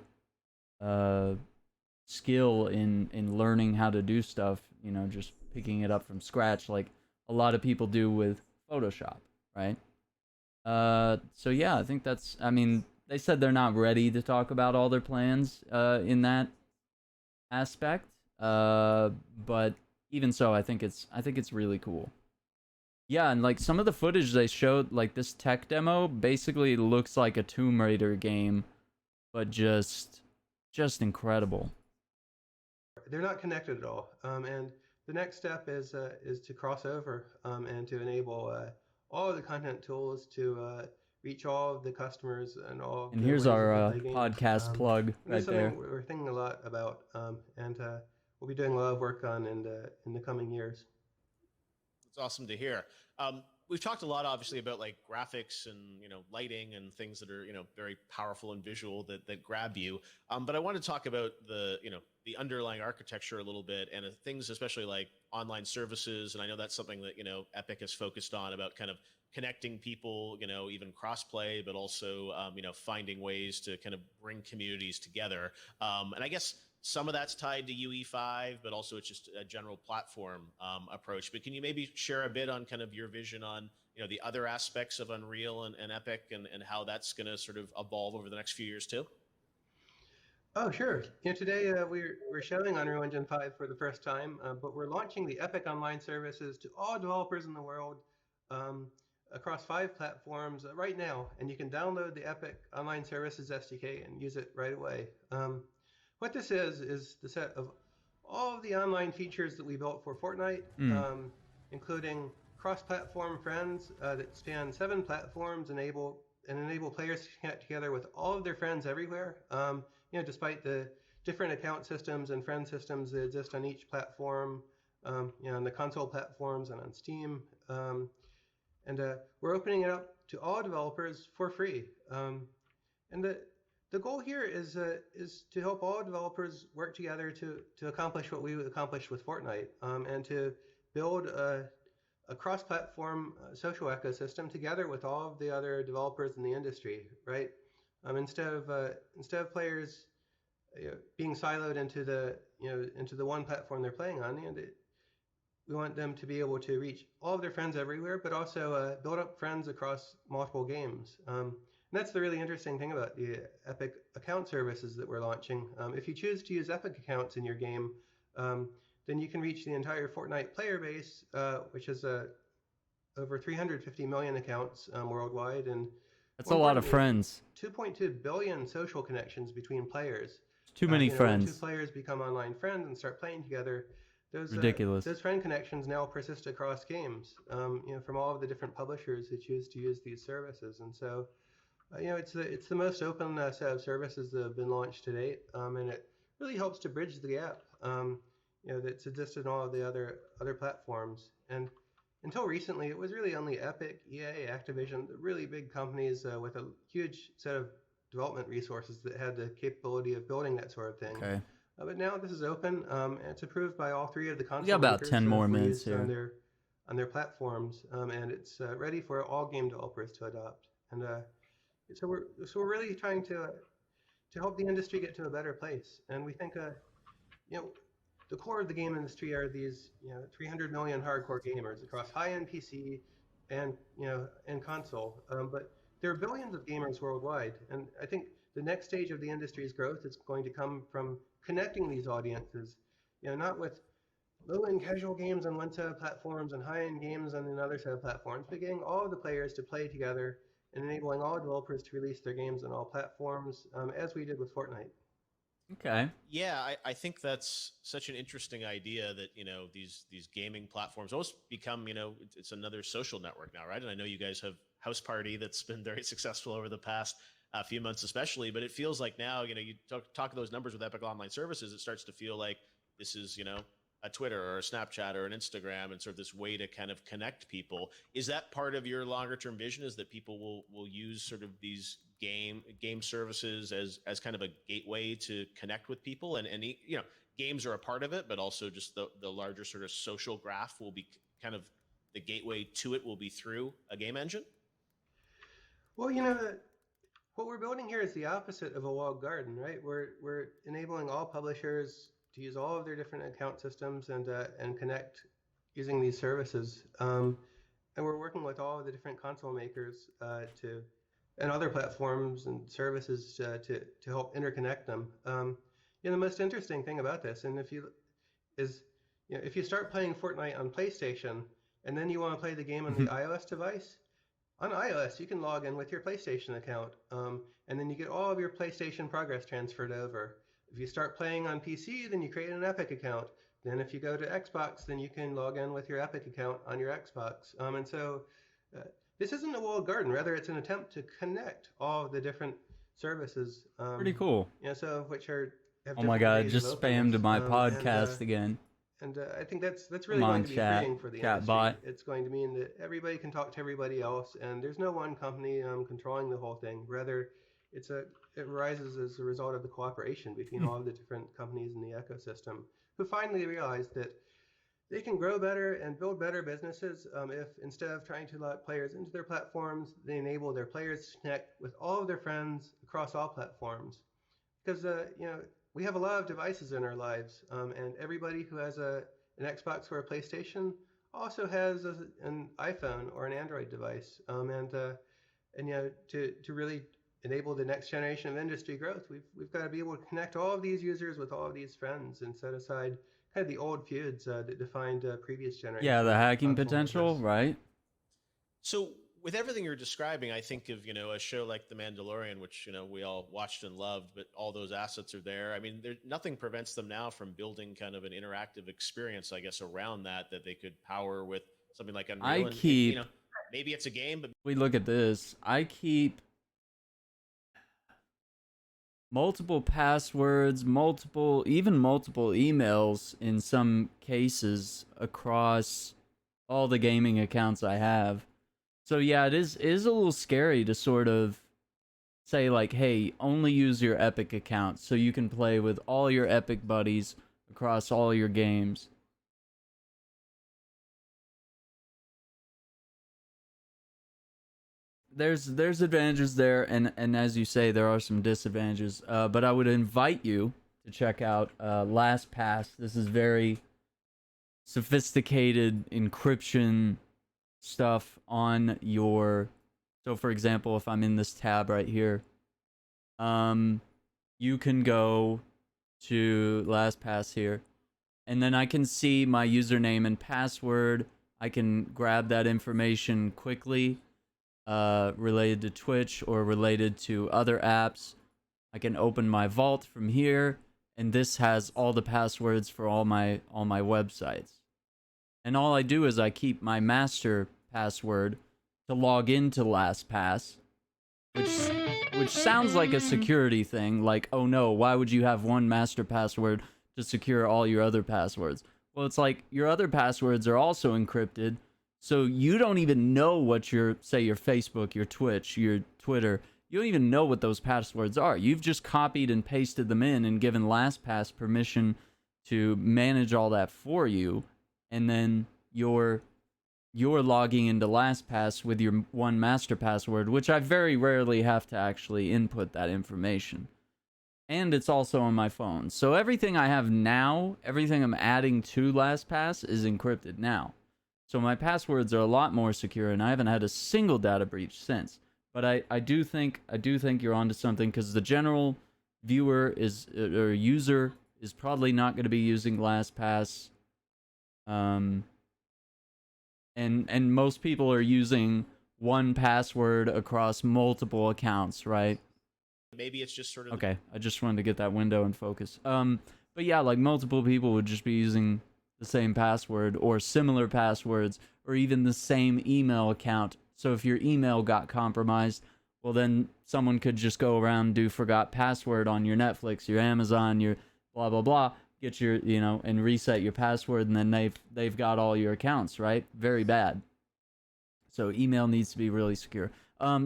skill in learning how to do stuff, you know, just picking it up from scratch like a lot of people do with Photoshop, right? So yeah, I think that's, I mean, they said they're not ready to talk about all their plans in that aspect, but even so, I think it's really cool. Yeah, and like some of the footage they showed, like this tech demo basically looks like a Tomb Raider game, but just incredible. They're not connected at all. And the next step is to cross over and to enable all of the content tools to reach all of the customers and all of And the here's ways our that they play games. podcast plug That's right there. something we're thinking a lot about, and we'll be doing a lot of work on in the coming years. It's awesome to hear. We've talked a lot, obviously, about like graphics and, you know, lighting and things that are, you know, very powerful and visual that grab you. But I want to talk about the, you know, the underlying architecture a little bit, and things especially like online services. And I know that's something that, you know, Epic has focused on, about kind of connecting people, you know, even crossplay, but also, you know, finding ways to kind of bring communities together. And I guess some of that's tied to UE5, but also it's just a general platform approach. But can you maybe share a bit on kind of your vision on, you know, the other aspects of Unreal and Epic, and how that's going to sort of evolve over the next few years too? Oh, sure. You know, today we're showing Unreal Engine 5 for the first time, but we're launching the Epic Online services to all developers in the world um, across 5 platforms right now, and you can download the Epic Online Services SDK and use it right away. What this is the set of all of the online features that we built for Fortnite, including cross-platform friends that span 7 platforms, enable players to connect together with all of their friends everywhere. You know, despite the different account systems and friend systems that exist on each platform, you know, on the console platforms and on Steam. And we're opening it up to all developers for free. And the goal here is to help all developers work together to accomplish what we accomplished with Fortnite, and to build a cross-platform social ecosystem together with all of the other developers in the industry, right? Instead of players being siloed into the one platform they're playing on, we want them to be able to reach all of their friends everywhere, but also build up friends across multiple games. And that's the really interesting thing about the Epic account services that we're launching. If you choose to use Epic accounts in your game, then you can reach the entire Fortnite player base, which is over 350 million accounts worldwide, and that's a lot of friends. 2.2 billion social connections between players. Too many friends. When 2 players become online friends and start playing together, ridiculous. Those friend connections now persist across games. You know, from all of the different publishers who choose to use these services, and so you know, it's the most open set of services that have been launched to date, and it really helps to bridge the gap. You know, that's existed on all of the other platforms. And until recently, it was really only Epic, EA, Activision, the really big companies with a huge set of development resources that had the capability of building that sort of thing. Okay. But now this is open, and it's approved by all 3 of the console we got about makers 10 more minutes here on their platforms, and it's ready for all game developers to adopt. And so we're really trying to help the industry get to a better place. And we think you know, the core of the game industry are these 300 million hardcore gamers across high-end PC and console. But there are billions of gamers worldwide, and I think the next stage of the industry's growth is going to come from connecting these audiences, not with low-end casual games on one set of platforms and high-end games on another set of platforms, but getting all of the players to play together and enabling all developers to release their games on all platforms, as we did with Fortnite. Okay. Yeah, I think that's such an interesting idea that, these gaming platforms almost become, it's another social network now, right? And I know you guys have House Party that's been very successful over the past few months, especially. But it feels like now, you talk those numbers with Epic Online Services, it starts to feel like this is, a Twitter or a Snapchat or an Instagram, and sort of this way to kind of connect people. Is that part of your longer term vision? Is that people will use sort of these game services as kind of a gateway to connect with people, and games are a part of it, but also just the larger sort of social graph will be kind of the gateway to it will be through a game engine? Well, what we're building here is the opposite of a walled garden, right? We're enabling all publishers to use all of their different account systems and connect using these services. And we're working with all of the different console makers and other platforms and services to help interconnect them. The most interesting thing about this, and if you start playing Fortnite on PlayStation and then you want to play the game on the iOS device, on iOS, you can log in with your PlayStation account, and then you get all of your PlayStation progress transferred over. If you start playing on PC, then you create an Epic account. Then if you go to Xbox, then you can log in with your Epic account on your Xbox. And so this isn't a walled garden. Rather, it's an attempt to connect all of the different services. Pretty cool. Some of which have Oh my different god, degrees of just openness. spammed my podcast again. And I think that's really Come going on, to be chat. freeing for the Chat industry. bot. It's going to mean that everybody can talk to everybody else, and there's no one company controlling the whole thing. Rather, it arises as a result of the cooperation between all of the different companies in the ecosystem, who finally realize that they can grow better and build better businesses if, instead of trying to let players into their platforms, they enable their players to connect with all of their friends across all platforms. Because we have a lot of devices in our lives, and everybody who has an Xbox or a PlayStation also has an iPhone or an Android device. To really enable the next generation of industry growth, we've got to be able to connect all of these users with all of these friends and set aside kind of the old feuds that defined previous generations. Yeah, the hacking potential, right? So with everything you're describing, I think of, a show like The Mandalorian, which, we all watched and loved, but all those assets are there. I mean, nothing prevents them now from building kind of an interactive experience, I guess, around that they could power with something like Unreal. Maybe it's a game, but we look at this. I keep multiple passwords, multiple emails in some cases across all the gaming accounts I have. So yeah, it is a little scary to sort of say like, hey, only use your Epic account so you can play with all your Epic buddies across all your games. There's advantages there, and as you say, there are some disadvantages. But I would invite you to check out LastPass. This is very sophisticated encryption stuff on your. So for example, if I'm in this tab right here, you can go to LastPass here, and then I can see my username and password. I can grab that information quickly, related to Twitch or related to other apps. I can open my vault from here, and this has all the passwords for all my websites. And all I do is I keep my master password to log into LastPass, which sounds like a security thing, like, oh no, why would you have one master password to secure all your other passwords? Well, it's like your other passwords are also encrypted, so you don't even know what your Facebook, your Twitch, your Twitter, you don't even know what those passwords are. You've just copied and pasted them in and given LastPass permission to manage all that for you, and then you're logging into LastPass with your one master password, which I very rarely have to actually input that information. And it's also on my phone. So everything I have now, everything I'm adding to LastPass is encrypted now. So my passwords are a lot more secure, and I haven't had a single data breach since. But I do think you're onto something, because the general viewer or user is probably not going to be using LastPass. And most people are using one password across multiple accounts, right? Maybe it's just sort of Okay, I just wanted to get that window in focus. But yeah, like multiple people would just be using the same password or similar passwords or even the same email account. So if your email got compromised, well then someone could just go around and do forgot password on your Netflix, your Amazon, your blah blah blah, get your, you know, and reset your password, and then they've got all your accounts, right? Very bad. So email needs to be really secure.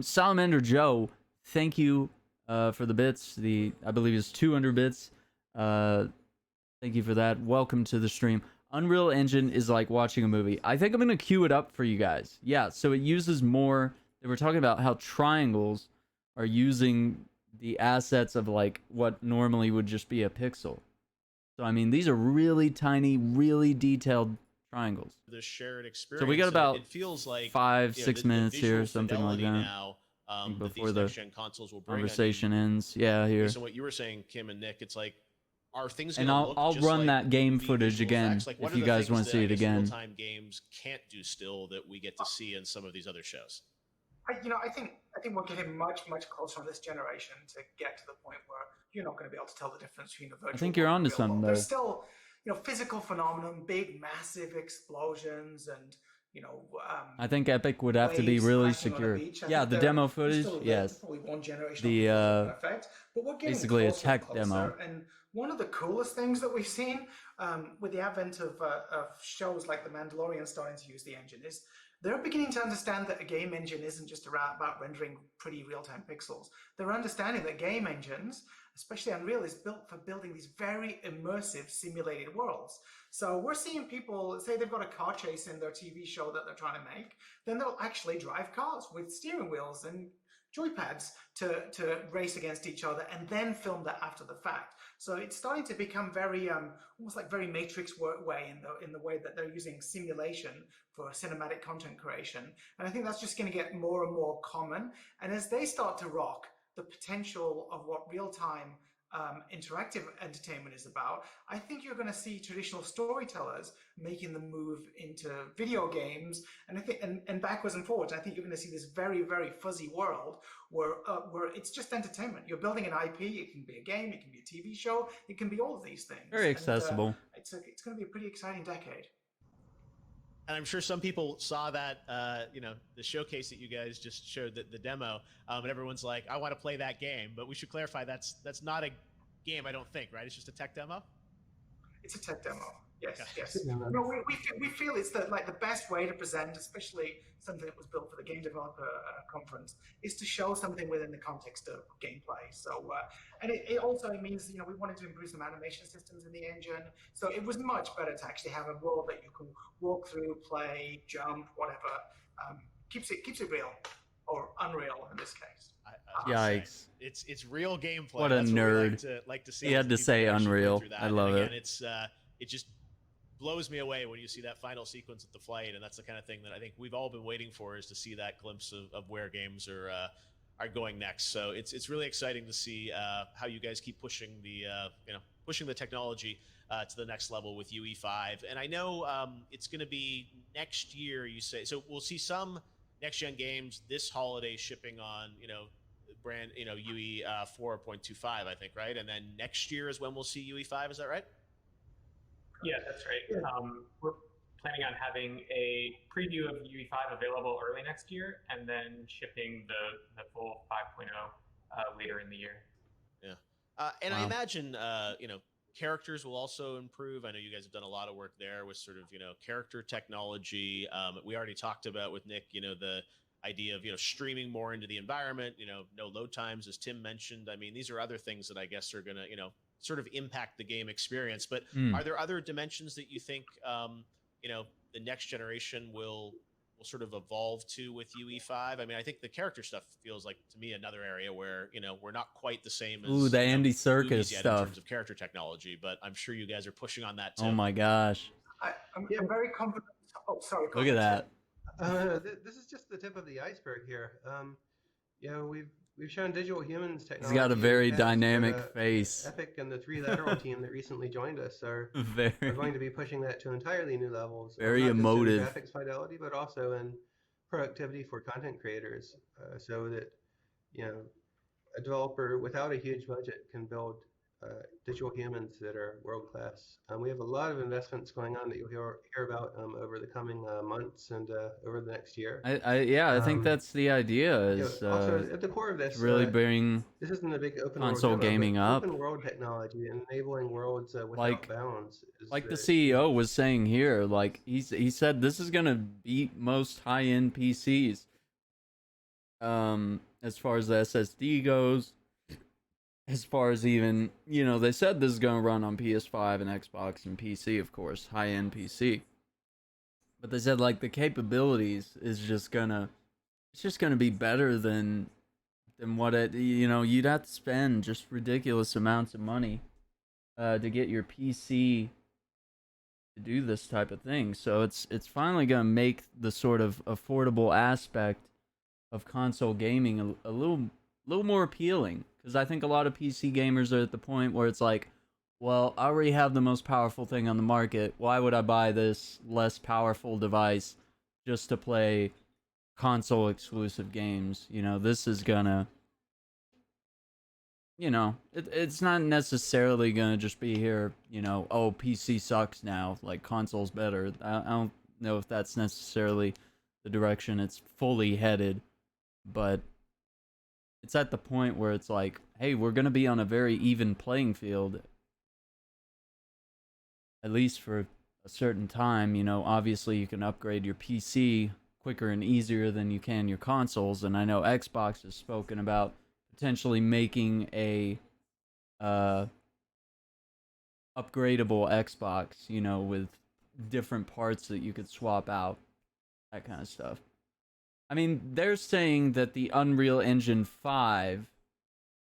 Salamander Joe, thank you for the bits. I believe it's 200 bits. Thank you for that. Welcome to the stream. Unreal Engine is like watching a movie. I think I'm gonna queue it up for you guys. Yeah, so it uses more. They were talking about how triangles are using the assets of like what normally would just be a pixel. So I mean, these are really tiny, really detailed triangles. the shared experience. So we got about it feels like 5-6 minutes here, something like that. Now, before that the these next-gen consoles will bring. conversation ends. Yeah, here. Based on what you were saying, Kim and Nick, it's like, are things And gonna look I'll just run like that game movie footage visual again effects? Like, what if are you the guys things want to that, see I it guess, again. real-time games can't do still that we get to see in some of these other shows? I think we're getting much closer on this generation to get to the point where you're not going to be able to tell the difference between a virtual. I think you're world and onto real something world. though. There's still, physical phenomenon, big, massive explosions, and I think Epic would have to be waves really crashing on a secure. beach. I Yeah, think the they're- demo they're footage, still yes. probably one generation The effect, but we're getting basically a closer tech and closer. demo. And one of the coolest things that we've seen with the advent of shows like The Mandalorian starting to use the engine is they're beginning to understand that a game engine isn't just about rendering pretty real-time pixels. They're understanding that game engines, especially Unreal, is built for building these very immersive simulated worlds. So we're seeing people say they've got a car chase in their TV show that they're trying to make, then they'll actually drive cars with steering wheels and joypads to race against each other and then film that after the fact. So it's starting to become very almost like very Matrix way in the way that they're using simulation for cinematic content creation. And I think that's just going to get more and more common. And as they start to rock the potential of what real-time interactive entertainment is about, I think you're going to see traditional storytellers making the move into video games, and I think and backwards and forwards. I think you're going to see this very, very fuzzy world where it's just entertainment. You're building an IP. It can be a game. It can be a TV show. It can be all of these things. Very accessible. And, it's going to be a pretty exciting decade. And I'm sure some people saw that, the showcase that you guys just showed, the demo, and everyone's like, I want to play that game. But we should clarify that's not a game, I don't think, right? It's just a tech demo? It's a tech demo. Yes, Okay. yes. No, we feel it's the best way to present, especially something that was built for the Game Developer Conference, is to show something within the context of gameplay. So, and it also means, we wanted to improve some animation systems in the engine. So it was much better to actually have a world that you can walk through, play, jump, whatever. Keeps it real, or unreal in this case. Yikes! It's real gameplay. What a That's nerd. What we like to see. He had to say Unreal. I love it. It just blows me away when you see that final sequence at the flight, and that's the kind of thing that I think we've all been waiting for, is to see that glimpse of where games are going next. So it's really exciting to see how you guys keep pushing the technology to the next level with UE5. And I know it's going to be next year, you say. So we'll see some next gen games this holiday shipping on brand UE 4.25, I think, right? And then next year is when we'll see UE5. Is that right? Yeah, that's right. We're planning on having a preview of UE5 available early next year, and then shipping the full 5.0 later in the year. Yeah, and I imagine characters will also improve. I know you guys have done a lot of work there with sort of character technology. We already talked about with Nick, the idea of streaming more into the environment. No load times, as Tim mentioned. I mean, these are other things that I guess are gonna sort of impact the game experience. But are there other dimensions that you think the next generation will sort of evolve to with UE5? I mean, I think the character stuff feels like, to me, another area where we're not quite the same as the Andy Serkis in stuff terms of character technology, but I'm sure you guys are pushing on that too. Oh my gosh! I'm very confident. Oh, sorry. Look at that. This is just the tip of the iceberg here. We've shown digital humans technology. He's got a very in the past, dynamic but, face. Epic and the Three Lateral team that recently joined us are going to be pushing that to entirely new levels. Very not just in emotive. graphics fidelity, but also in productivity for content creators, so that a developer without a huge budget can build digital humans that are world class. We have a lot of investments going on that you'll hear about over the coming months and over the next year. I think that's the idea is Also, at the core of to this, really bring this isn't a big open world console demo, gaming but up. open world technology and enabling worlds without Like- bounds. Like the CEO was saying here, like he said this is gonna beat most high-end PCs. As far as the SSD goes, as far as even, you know, they said this is gonna run on PS5 and Xbox and PC, of course, high-end PC. But they said like the capabilities is just gonna, it's just gonna be better than what it, you know, you'd have to spend just ridiculous amounts of money to get your PC to do this type of thing. So it's finally gonna make the sort of affordable aspect of console gaming a little more appealing, because I think a lot of PC gamers are at the point where it's like, well, I already have the most powerful thing on the market. Why would I buy this less powerful device just to play console exclusive games? You know, this is gonna, you know, it's not necessarily gonna just be here, you know, oh, PC sucks now, like console's better. I don't know if that's necessarily the direction it's fully headed, but it's at the point where it's like, hey, we're gonna be on a very even playing field, at least for a certain time. You know, obviously you can upgrade your PC quicker and easier than you can your consoles, and I know Xbox has spoken about potentially making a upgradable Xbox, you know, with different parts that you could swap out, that kind of stuff. I mean, they're saying that the Unreal Engine 5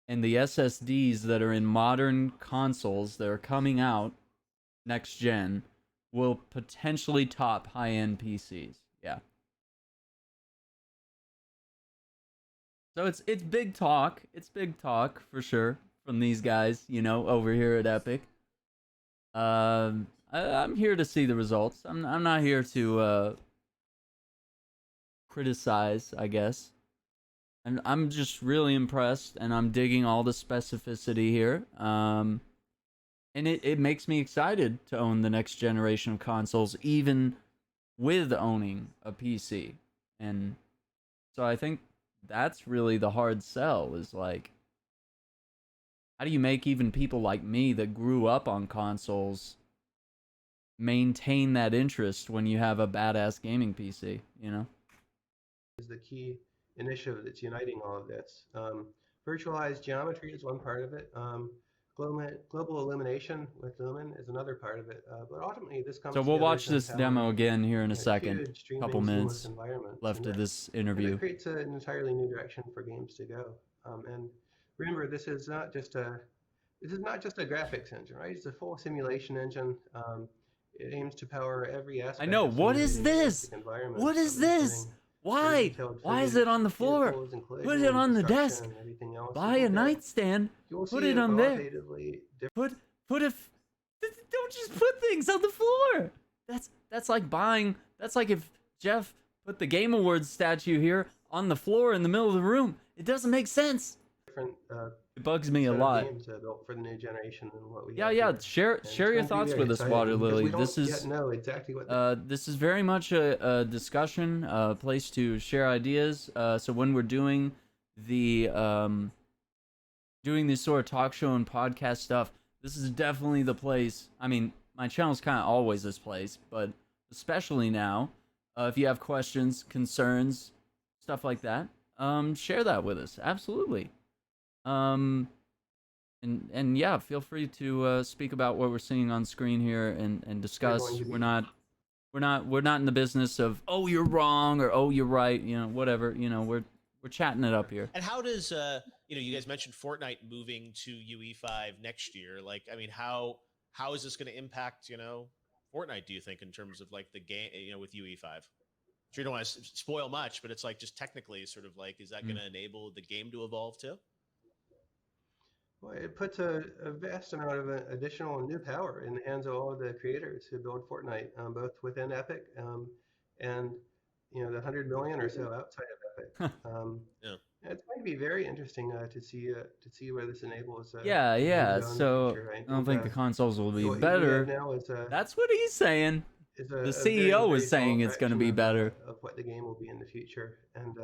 and the SSDs that are in modern consoles that are coming out next gen will potentially top high-end PCs. Yeah. So it's big talk. It's big talk for sure from these guys, you know, over here at Epic. I'm here to see the results. I'm not here to criticize, I guess. And I'm just really impressed, and I'm digging all the specificity here. And it makes me excited to own the next generation of consoles, even with owning a PC. And so I think that's really the hard sell, is like, how do you make even people like me that grew up on consoles maintain that interest when you have a badass gaming PC, you know? Is the key initiative that's uniting all of this. Virtualized geometry is one part of it. Global illumination with Lumen is another part of it. But ultimately, this comes So we'll together watch to this empower, demo again here in a second. huge streaming, Couple minutes seamless environments. left And of that- this and interview. it creates an entirely new direction for games to go. And remember, this is not just a graphics engine, right? It's a full simulation engine. It aims to power every aspect. I know. Of What is simulating this? realistic environments, What is from this? including Why? detailed Why is physics, it on the floor? vehicles, and Put it collision, on the desk. destruction, and everything else. Buy You a will get- nightstand. you will Put see it a on there. qualitatively Put don't just put things on the floor. That's like buying. That's like if Jeff put the Game Awards statue here on the floor in the middle of the room. It doesn't make sense. different It bugs me a set of lot. games built for the new generation than what we Yeah, have yeah. here. Share And it's your going to be thoughts very with us, exciting Water because Lily. we don't This is yet know exactly what this is very much a discussion, a place to share ideas. So when we're doing the doing this sort of talk show and podcast stuff, this is definitely the place. I mean, my channel's kind of always this place, but especially now, if you have questions, concerns, stuff like that, share that with us. Absolutely. And yeah, feel free to speak about what we're seeing on screen here and discuss. going to be- We're not in the business of, oh, you're wrong, or oh, you're right, you know, whatever. You know, we're chatting it up here. And how does you know, you guys mentioned Fortnite moving to UE5 next year. Like, I mean, how is this going to impact, you know, Fortnite, do you think, in terms of like the game, you know, with UE5? Sure, you don't want to spoil much, but it's like just technically sort of like, is that going to enable the game to evolve too? Well, it puts a vast amount of additional new power in the hands of all of the creators who build Fortnite, both within Epic and, you know, the 100 million or so outside of Epic. Yeah. It's going to be very interesting to see where this enables Yeah, the game to yeah. go in the So future. I I don't think think the consoles will be what we have better. now That's what he's saying. is The a very, CEO very was saying small it's going to fraction be better. of what the game will be in the future, and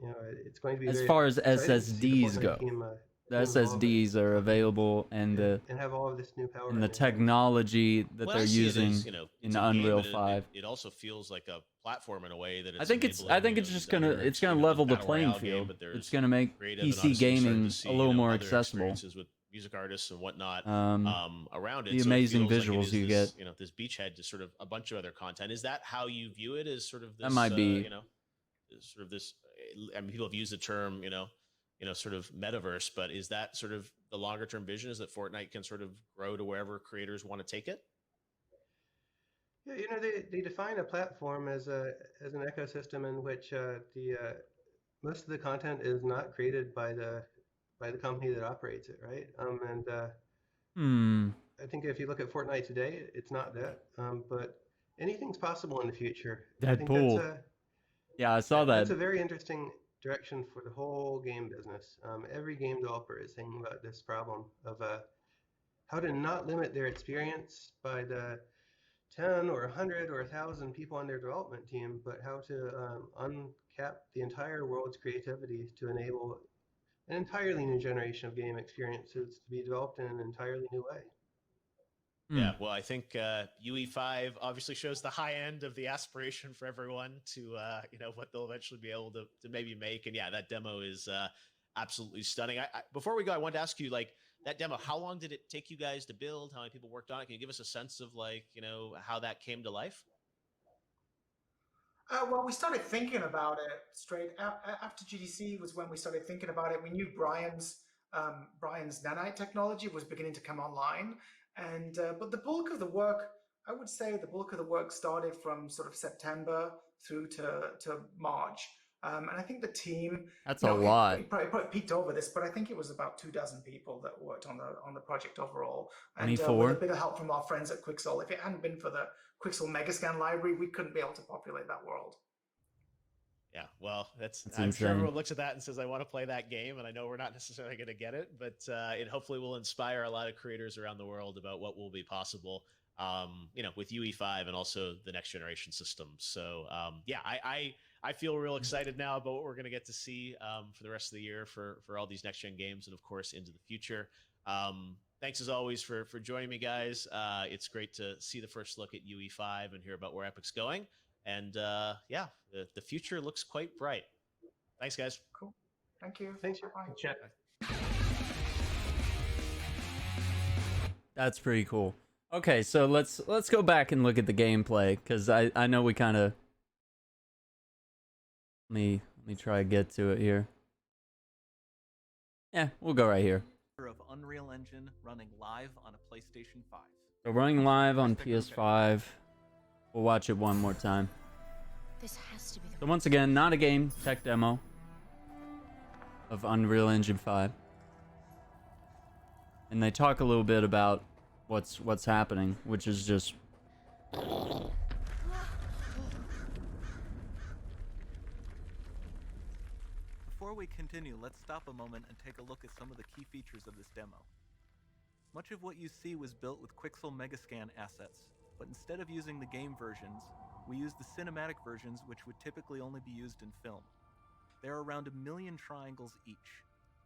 you know, it's going to be As very far as exciting to see the SSDs Fortnite go, team the get involved SSDs are available, and the and have all of this new power and in the their hands. technology that Well, they're I see it using as, you know, in it's a game, Unreal but it, 5. it also feels like a platform in a way that I it's think enabling, I think you it's know, just these other, it's you gonna know, level the battle playing royale game, field. but there's It's gonna make creative, and PC obviously you're starting to gaming see, a you little know, more other accessible. experiences with music artists and whatnot Um, around it. the So it amazing feels like it visuals is you this, get. you know, this beachhead to sort of a bunch of other content. Is that how you view it? As sort of That this, might be. you know, sort of this? I mean, people have used the term, you know, sort of metaverse, but is that sort of the longer term vision? Is that Fortnite can sort of grow to wherever creators want to take it? Yeah, you know, they define a platform as an ecosystem in which the most of the content is not created by the company that operates it, right? And Hmm. I think if you look at Fortnite today, it's not that. But anything's possible in the future. I think Deadpool. Yeah, I saw that. that's a very interesting direction for the whole game business. Every game developer is thinking about this problem of how to not limit their experience by the 10 or 100 or 1,000 people on their development team, but how to uncap the entire world's creativity to enable an entirely new generation of game experiences to be developed in an entirely new way. Yeah, well, I think UE5 obviously shows the high end of the aspiration for everyone to, you know, what they'll eventually be able to maybe make. And yeah, that demo is absolutely stunning. Before we go, I wanted to ask you, like, that demo, how long did it take you guys to build? How many people worked on it? Can you give us a sense of, like, you know, how that came to life? Well, we started thinking about it straight after GDC was when we started thinking about it. We knew Brian's nanite technology was beginning to come online, and but the bulk of the work, I would say, the bulk of the work started from sort of September through to March. And I think the team, That's you a know, lot. it probably peaked over this, but I think it was about 24 people that worked on the project overall, and with a 24. bit of help from our friends at Quixel. If it hadn't been for the Quixel Megascan library, we couldn't be able to populate that world. Yeah, well, That's I'm sure insane. everyone looks at that and says, I want to play that game. And I know we're not necessarily going to get it, but it hopefully will inspire a lot of creators around the world about what will be possible, you know, with UE5 and also the next generation systems. So, yeah, I feel real excited now about what we're going to get to see for the rest of the year for all these next gen games and, of course, into the future. Thanks as always for joining me, guys. It's great to see the first look at UE5 and hear about where Epic's going. And yeah, the future looks quite bright. Thanks, guys. Cool. Thank you. Thanks. Bye. That's pretty cool. Okay, so let's go back and look at the gameplay, because I know we kind of let me try to get to it here. Yeah, we'll go right here. Of Unreal Engine running live on a PlayStation 5. So running live on Press the PS5. We'll watch it one more time. This has to be the So once again, not a game, tech demo of Unreal Engine 5. And they talk a little bit about what's happening, which is just Before we continue, let's stop a moment and take a look at some of the key features of this demo. Much of what you see was built with Quixel Megascan assets, but instead of using the game versions, we used the cinematic versions, which would typically only be used in film. There are around 1 million triangles each,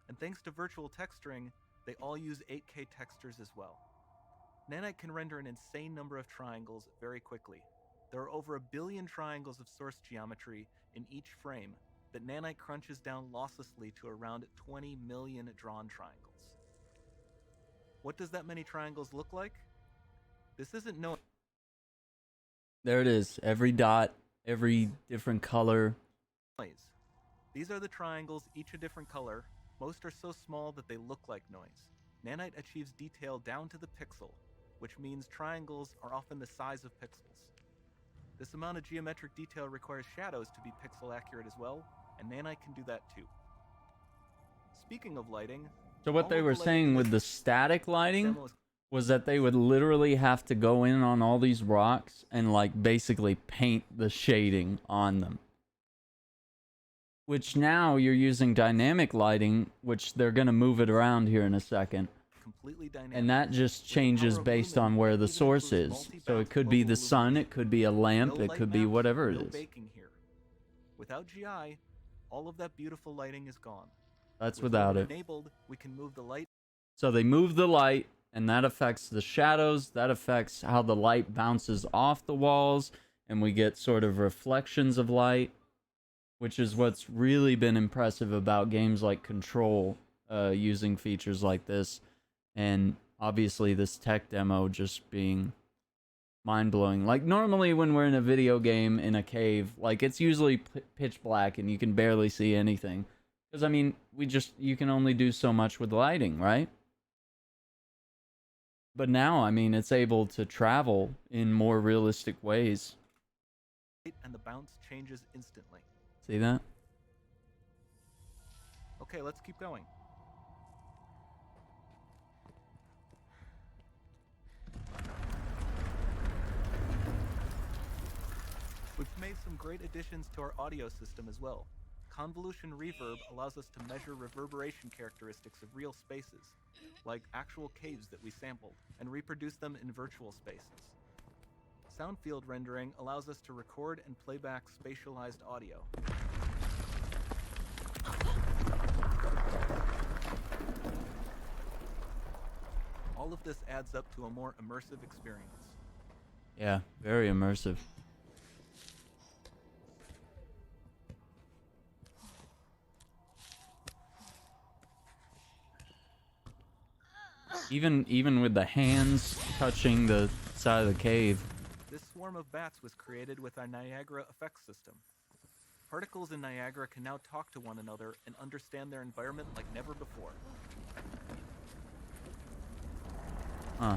and thanks to virtual texturing, they all use 8K textures as well. Nanite can render an insane number of triangles very quickly. There are over 1 billion triangles of source geometry in each frame that Nanite crunches down losslessly to around 20 million drawn triangles. What does that many triangles look like? This isn't known. there it is. Every dot, every different color. Noise. These are the triangles, each a different color. Most are so small that they look like noise. Nanite achieves detail down to the pixel, which means triangles are often the size of pixels. This amount of geometric detail requires shadows to be pixel accurate as well, and Nanite can do that too. Speaking of lighting, So what they were saying with the static lighting demo is was that they would literally have to go in on all these rocks and like basically paint the shading on them. which now you're using dynamic lighting, which they're going to move it around here in a second. Completely dynamic. And that just changes based on where the source is. So it could be the sun, it could be a lamp, it could be whatever it is. Baking here. Without GI, all of that beautiful lighting is gone. That's With without Load it. enabled, we can move the light. So they move the light, and that affects the shadows, that affects how the light bounces off the walls, and we get sort of reflections of light, which is what's really been impressive about games like Control, using features like this. And obviously this tech demo just being mind-blowing. Like normally when we're in a video game in a cave, like it's usually pitch black and you can barely see anything. Because I mean, you can only do so much with lighting, right? But now, I mean, it's able to travel in more realistic ways. And the bounce changes instantly. See that? Okay, let's keep going. We've made some great additions to our audio system as well. Convolution reverb allows us to measure reverberation characteristics of real spaces, like actual caves that we sampled, and reproduce them in virtual spaces. Sound field rendering allows us to record and play back spatialized audio. All of this adds up to a more immersive experience. Yeah, very immersive. Even with the hands touching the side of the cave. This swarm of bats was created with our Niagara effects system. Particles in Niagara can now talk to one another and understand their environment like never before. Huh.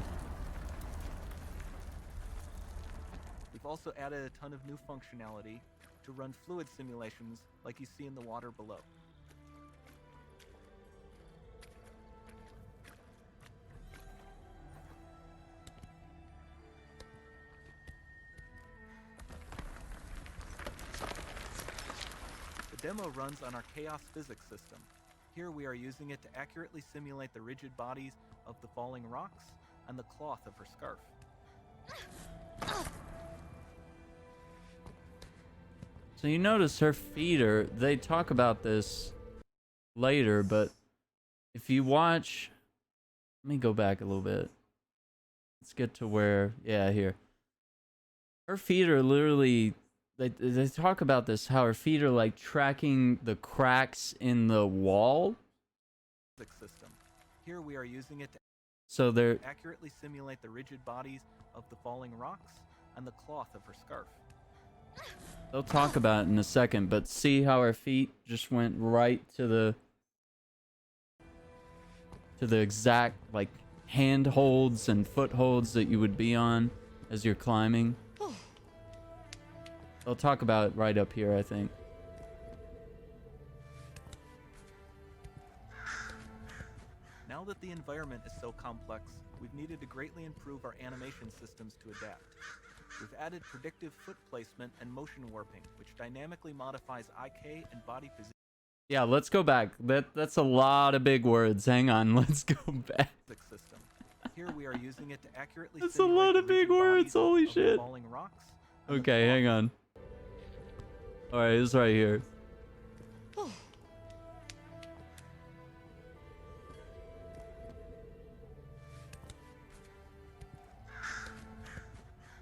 We've also added a ton of new functionality to run fluid simulations like you see in the water below. The demo runs on our chaos physics system. Here we are using it to accurately simulate the rigid bodies of the falling rocks and the cloth of her scarf. So you notice her feet they talk about this later, but if you watch, let me go back a little bit. Let's get to where, yeah, here. Her feet are literally, they talk about this, how her feet are like tracking the cracks in the wall. System. Here we are using it to So they're accurately simulate the rigid bodies of the falling rocks and the cloth of her scarf. They'll talk about it in a second, but see how her feet just went right to the exact like handholds and footholds that you would be on as you're climbing. They'll talk about it right up here, I think. Now that the environment is so complex, we've needed to greatly improve our animation systems to adapt. We've added predictive foot placement and motion warping, which dynamically modifies IK and body position. Yeah, let's go back. That's a lot of big words. Hang on, let's go back. System. Here we are using it to accurately That's a simulate lot the of big rigid words. bodies Holy of the shit. falling rocks and the Okay, cloth. hang on. All right, it's right here.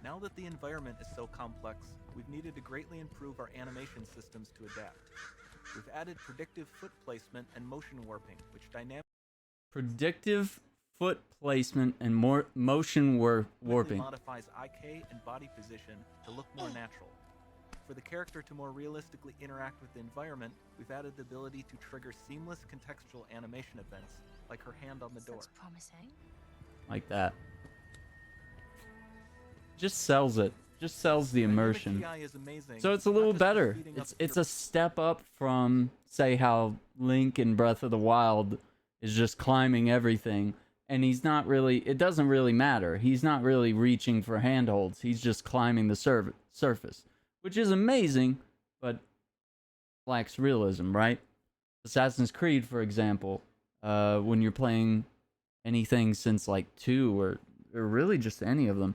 Now that the environment is so complex, we've needed to greatly improve our animation systems to adapt. We've added predictive foot placement and motion warping, which Predictive foot placement and more motion warping. modifies IK and body position to look more natural. For the character to more realistically interact with the environment, we've added the ability to trigger seamless contextual animation events, like her hand on the door. Looks promising. Like that. Just sells it. Just sells the immersion. Dynamic GI is amazing. So it's a not little just for better. speeding up It's your- a step up from, say, how Link in Breath of the Wild is just climbing everything, and he's not really, it doesn't really matter. He's not really reaching for handholds. He's just climbing the surface, which is amazing, but lacks realism, right? Assassin's Creed, for example, when you're playing anything since like 2 or really just any of them,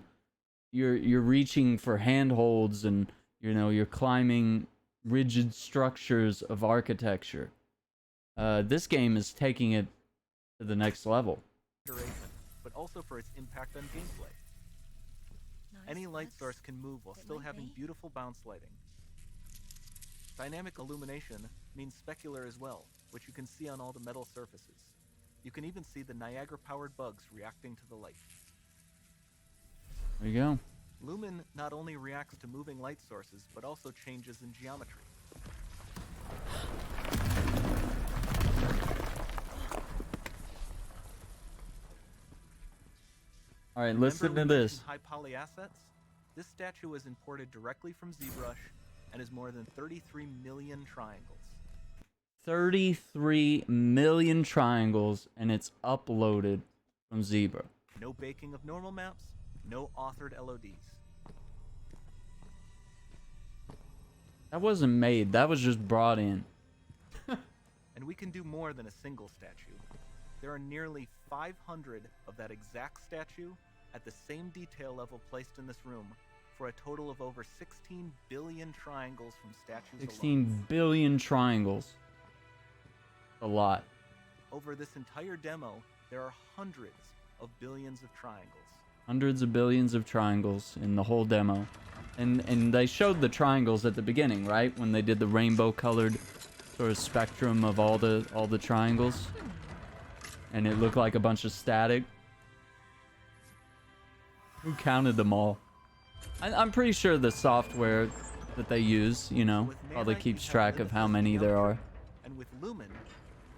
you're reaching for handholds and you're climbing rigid structures of architecture. This game is taking it to the next level. But also for its impact on gameplay. Any light source can move while still having beautiful bounce lighting. Dynamic illumination means specular as well, which you can see on all the metal surfaces. You can even see the Niagara-powered bugs reacting to the light. There you go. Lumen not only reacts to moving light sources, but also changes in geometry. All right, listen to this. High poly assets? This statue was imported directly from ZBrush and is more than 33 million triangles. 33 million triangles, and it's uploaded from Zebra. No baking of normal maps, no authored LODs. That wasn't made, that was just brought in. And we can do more than a single statue. There are nearly 500 of that exact statue at the same detail level placed in this room for a total of over 16 billion triangles from statues 16 alone. billion triangles. A lot. Over this entire demo, there are hundreds of billions of triangles. Hundreds of billions of triangles in the whole demo. And they showed the triangles at the beginning, right? When they did the rainbow colored sort of spectrum of all the triangles. And it looked like a bunch of static. Who counted them all? I'm pretty sure the software that they use, probably keeps track of how many there are. And with Lumen,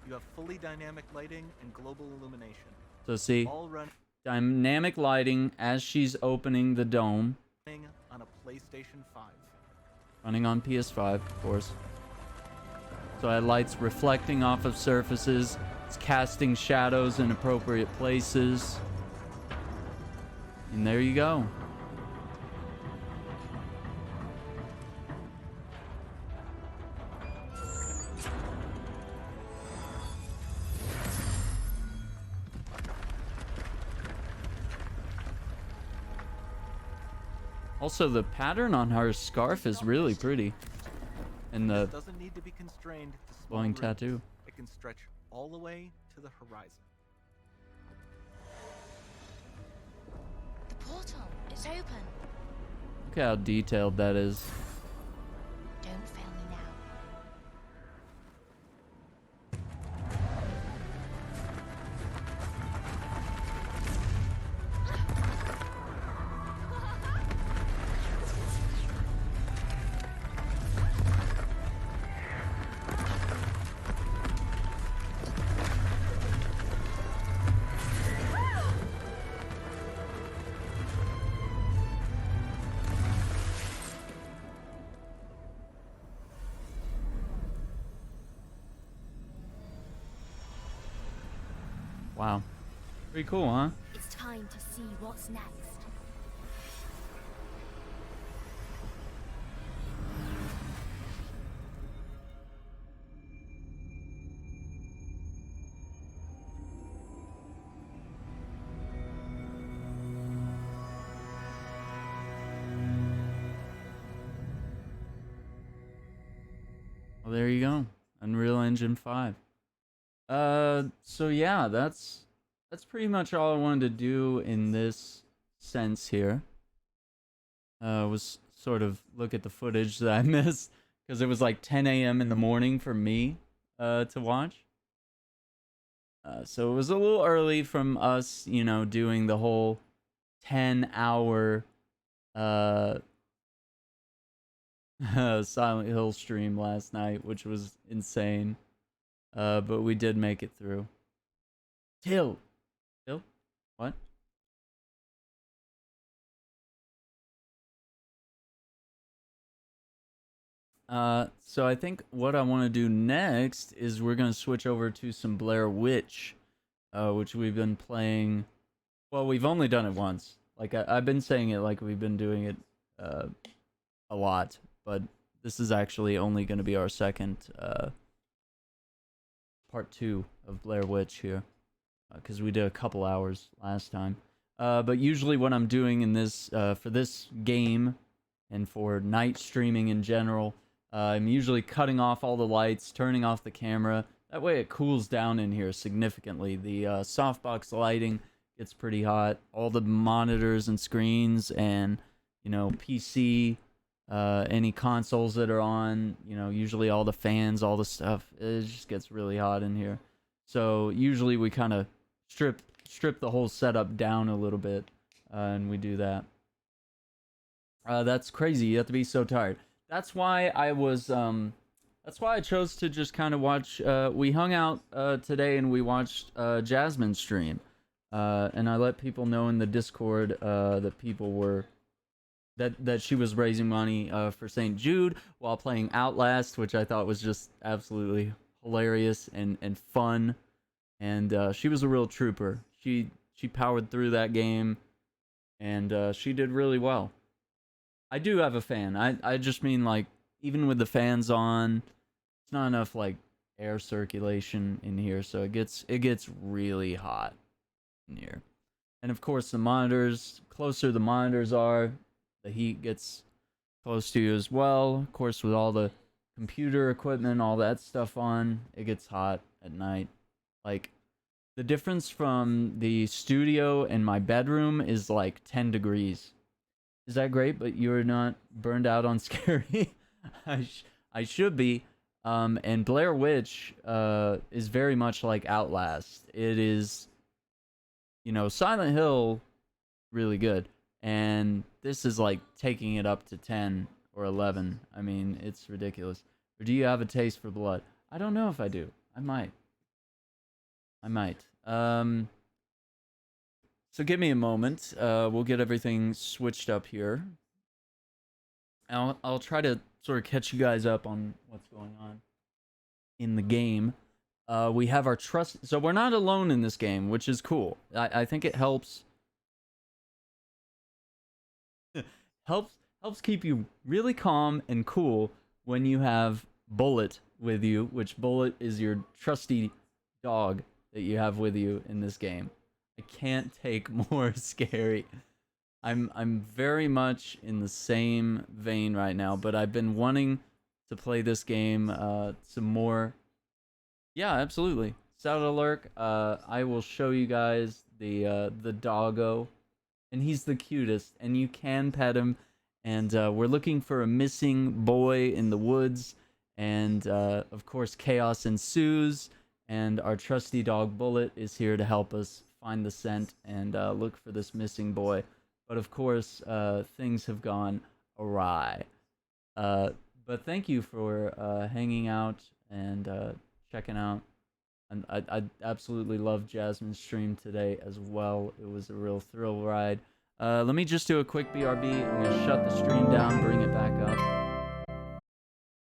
you have fully dynamic lighting and global illumination. So see, all run dynamic lighting as she's opening the dome. On a PlayStation 5. Running on PS5, of course. So I had lights reflecting off of surfaces. It's casting shadows in appropriate places. And there you go. Also, the pattern on her scarf is really pretty. And the doesn't need to be constrained to small glowing rooms. tattoo. It can stretch all the way to the horizon. The portal, it's open. Look how detailed that is. Don't fail me now. Wow. Pretty cool, huh? It's time to see what's next. Well, there you go. Unreal Engine 5. So yeah, that's pretty much all I wanted to do in this sense here. Was sort of look at the footage that I missed because it was like 10 a.m. in the morning for me to watch. So it was a little early from us, doing the whole 10-hour Silent Hill stream last night, which was insane. But we did make it through. Till? What? So I think what I want to do next is we're going to switch over to some Blair Witch, which we've been playing. Well, we've only done it once. Like, I've been saying it like we've been doing it a lot, but this is actually only going to be our second part 2 of Blair Witch here, because we did a couple hours last time. But usually what I'm doing in this for this game and for night streaming in general, I'm usually cutting off all the lights, turning off the camera. That way it cools down in here significantly. The softbox lighting gets pretty hot. All the monitors and screens and, you know, PC, any consoles that are on, you know, usually all the fans, all the stuff, it just gets really hot in here. So usually we kind of strip the whole setup down a little bit, and we do that. That's crazy. You have to be so tired. That's why I was that's why I chose to just kind of watch. We hung out today and we watched Jasmine's stream, and I let people know in the Discord that people were that she was raising money for St. Jude while playing Outlast, which I thought was just absolutely hilarious and fun. And she was a real trooper. She powered through that game, and she did really well. I do have a fan. I just mean, like, even with the fans on, it's not enough like air circulation in here, so it gets really hot in here. And of course, the monitors, closer the monitors are, the heat gets close to you as well. Of course, with all the computer equipment, all that stuff on, it gets hot at night. Like, the difference from the studio and my bedroom is like 10 degrees. Is that great? But you're not burned out on scary? I should be. And Blair Witch is very much like Outlast. It is, you know, Silent Hill, really good. And this is like taking it up to 10 or 11. I mean, it's ridiculous. Or do you have a taste for blood? I don't know if I do. I might. So give me a moment. We'll get everything switched up here. I'll try to sort of catch you guys up on what's going on in the game. We have our trust. So we're not alone in this game, which is cool. I think it helps keep you really calm and cool when you have Bullet with you, which Bullet is your trusty dog that you have with you in this game. I can't take more scary. I'm very much in the same vein right now, but I've been wanting to play this game some more. Yeah, absolutely. Saddlerk, I will show you guys the doggo, and he's the cutest, and you can pet him. And we're looking for a missing boy in the woods, and of course chaos ensues. And our trusty dog Bullet is here to help us find the scent and look for this missing boy. But of course, things have gone awry. But thank you for hanging out and checking out. And I absolutely loved Jasmine's stream today as well. It was a real thrill ride. Let me just do a quick BRB. I'm going to shut the stream down, bring it back up.